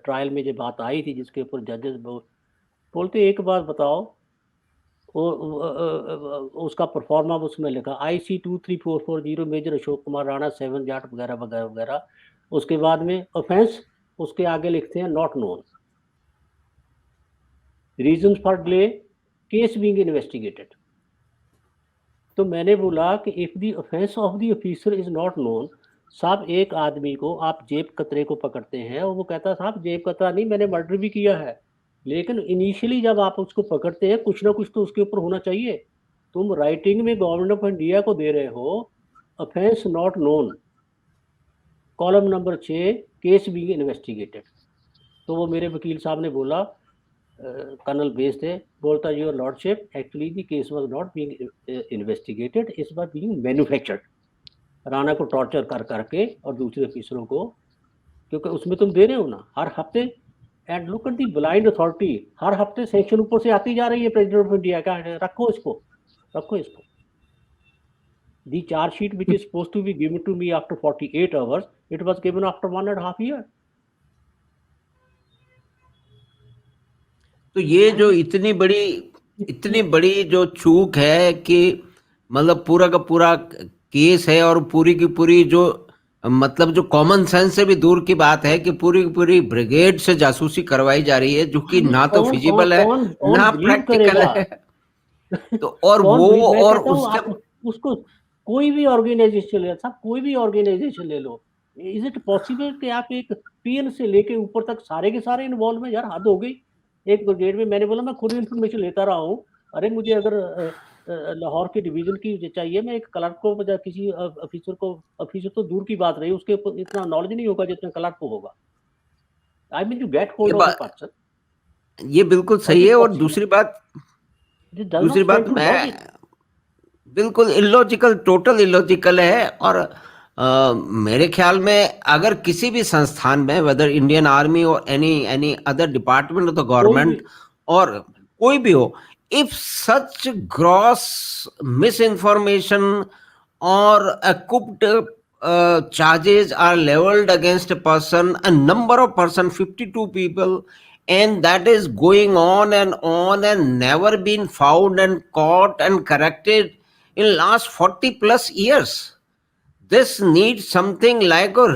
trial में जो बात आई थी जिसके ऊपर जजेस बोलते एक बात बताओ, उसका परफॉर्मा उसमें लिखा IC 23440 मेजर अशोक कुमार राणा 7 जाट वगैरह वगैरह वगैरह। उसके बाद में ऑफेंस उसके आगे लिखते हैं not known, reasons for delay, case being investigated. तो मैंने बोला कि if the offence of the officer is not known, साहब एक आदमी को आप जेब कतरे को पकड़ते हैं और वो कहता है साहब जेब कतरा नहीं, मैंने मर्डर भी किया है, लेकिन इनिशियली जब आप उसको पकड़ते हैं कुछ ना कुछ तो उसके ऊपर होना चाहिए। तुम राइटिंग में गवर्नमेंट ऑफ इंडिया को दे रहे हो offence not known, column number 6, case being investigated. तो वो मेरे वकील साहब ने बोला, कर्नल बेस थे, बोलता your lordship actually the case was not being investigated, इस बार बीइंग मैन्युफैक्चर्ड। राणा को टॉर्चर कर करके और दूसरे ऑफिसरों को, क्योंकि उसमें तुम दे रहे हो ना हर हफ्ते। And look at the blind authority, हर हफ्ते सैंक्शन ऊपर से आती जा रही है प्रेसिडेंट ऑफ इंडिया का, रखो इसको। The chargesheet which is supposed to be given to me after 48 hours, it was given after 1.5 years। तो ये जो इतनी बड़ी जो चूक है कि मतलब पूरा का पूरा केस है और पूरी की पूरी जो मतलब जो कॉमन सेंस से भी दूर की बात है कि पूरी की पूरी ब्रिगेड से जासूसी करवाई जा रही है, जो कि ना तो फिजिबल है ना प्रैक्टिकल है। तो और वो और उसके उसको कोई भी ऑर्गेनाइजेशन ले, सब कोई भी ऑर्गेनाइजेशन ले लो, इज इट पॉसिबल कि आप एक पीएन से लेके ऊपर तक सारे के सारे इन्वॉल्व हैं? यार हद हो गई। एक ब्रिगेड में मैंने बोला मैं खुद इन्फॉर्मेशन लेता रहा हूँ, अरे मुझे अगर लाहौर के डिवीजन की चाहिए, मैं एक क्लर्क को या किसी ऑफिसर तो दूर की बात रही, उसके ऊपर इतना नॉलेज नहीं होगा जितना क्लर्क को होगा। आई मीन यू गेट ये होल्ड ऑफ ए बात पर्सन, ये बिल्कुल सही है। और दूसरी बात मैं बिल्कुल इलॉजिकल, टोटल इलॉजिकल है। और मेरे ख्याल में अगर किसी भी संस्थान में, वेदर इंडियन आर्मी और any other department of the government और कोई भी हो, if such gross misinformation or cooked charges are leveled against a person, a number of person, 52 people, and that is going on and never been found and caught and corrected in last 40 plus years, this needs something like a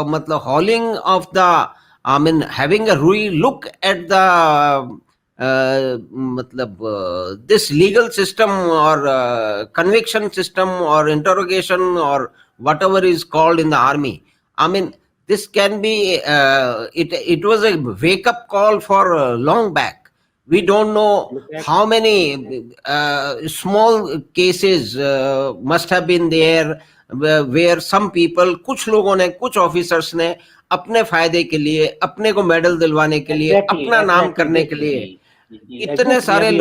मतलब hauling of the, I mean having a re-look at the मतलब this legal system or conviction system or interrogation or whatever is called in the army. I mean this can be it was a wake up call for long back. We don't know how many small cases must have been there where some people, कुछ लोगों ने, कुछ officers ने अपने फायदे के लिए, अपने को मेडल दिलवाने के लिए, अपना नाम करने के लिए इतने सारे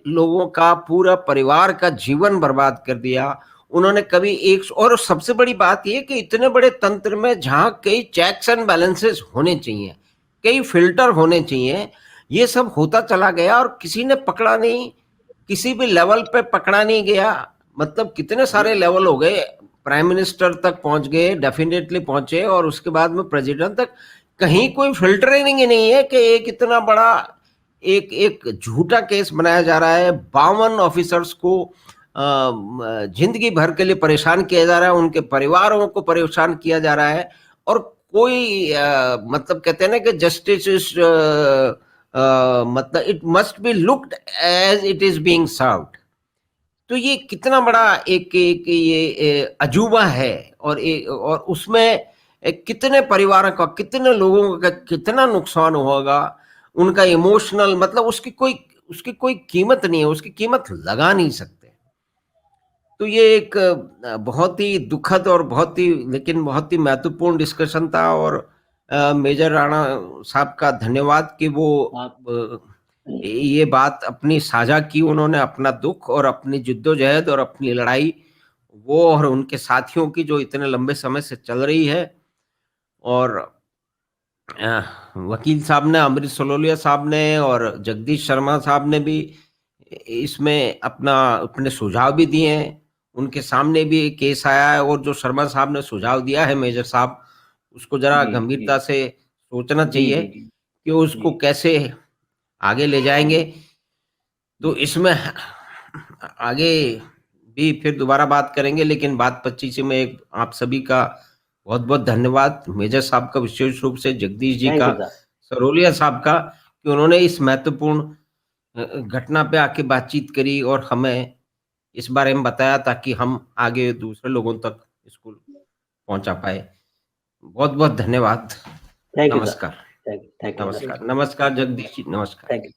लोगों का पूरा परिवार का जीवन बर्बाद कर दिया उन्होंने। कभी एक, और सबसे बड़ी बात यह कि इतने बड़े तंत्र में जहां कई चेक्स एंड बैलेंसेस होने चाहिए, कई फिल्टर होने चाहिए, ये सब होता चला गया और किसी ने पकड़ा नहीं, किसी भी लेवल पे पकड़ा नहीं गया। मतलब कितने सारे लेवल हो गए, प्राइम मिनिस्टर तक पहुंच गए, डेफिनेटली पहुंचे, और उसके बाद में प्रेसिडेंट तक। कहीं कोई फिल्टरिंग ही नहीं है कि एक इतना बड़ा एक झूठा केस बनाया जा रहा है, 52 ऑफिसर्स को जिंदगी भर के लिए परेशान किया जा रहा है, उनके परिवारों को परेशान किया जा रहा है, और कोई मतलब कहते हैं ना कि जस्टिस इज मतलब it must be looked as it is being served. तो ये कितना बड़ा एक ये अजूबा है, और उसमें कितने परिवारों का, कितने लोगों का कितना नुकसान होगा, उनका इमोशनल, मतलब उसकी कोई कीमत नहीं है, उसकी कीमत लगा नहीं सकते। तो ये एक बहुत ही दुखद और बहुत ही महत्वपूर्ण डिस्कशन था। और मेजर राणा साहब का धन्यवाद कि वो ये बात अपनी साझा की, उन्होंने अपना दुख और अपनी जिद्दोजहद और अपनी लड़ाई, वो और उनके साथियों की, जो इतने लंबे समय से चल रही है। और वकील साहब ने, अमृत सलोलिया साहब ने और जगदीश शर्मा साहब ने भी इसमें अपने सुझाव भी दिए हैं। उनके सामने भी केस आया है, और जो शर्मा साहब ने सुझाव दिया है मेजर साहब, उसको जरा गंभीरता से सोचना चाहिए कि उसको कैसे आगे ले जाएंगे। तो इसमें आगे भी फिर दोबारा बात करेंगे, लेकिन बात 25 में एक आप सभी का बहुत बहुत धन्यवाद, मेजर साहब का विशेष रूप से, जगदीश जी का, सरोलिया साहब का, कि उन्होंने इस महत्वपूर्ण घटना पे आके बातचीत करी और हमें इस बारे में बताया, ताकि हम आगे दूसरे लोगों तक इसको पहुंचा पाए। बहुत बहुत धन्यवाद। नमस्कार। Thank you. नमस्कार जगदीश जी, नमस्कार। Thank you.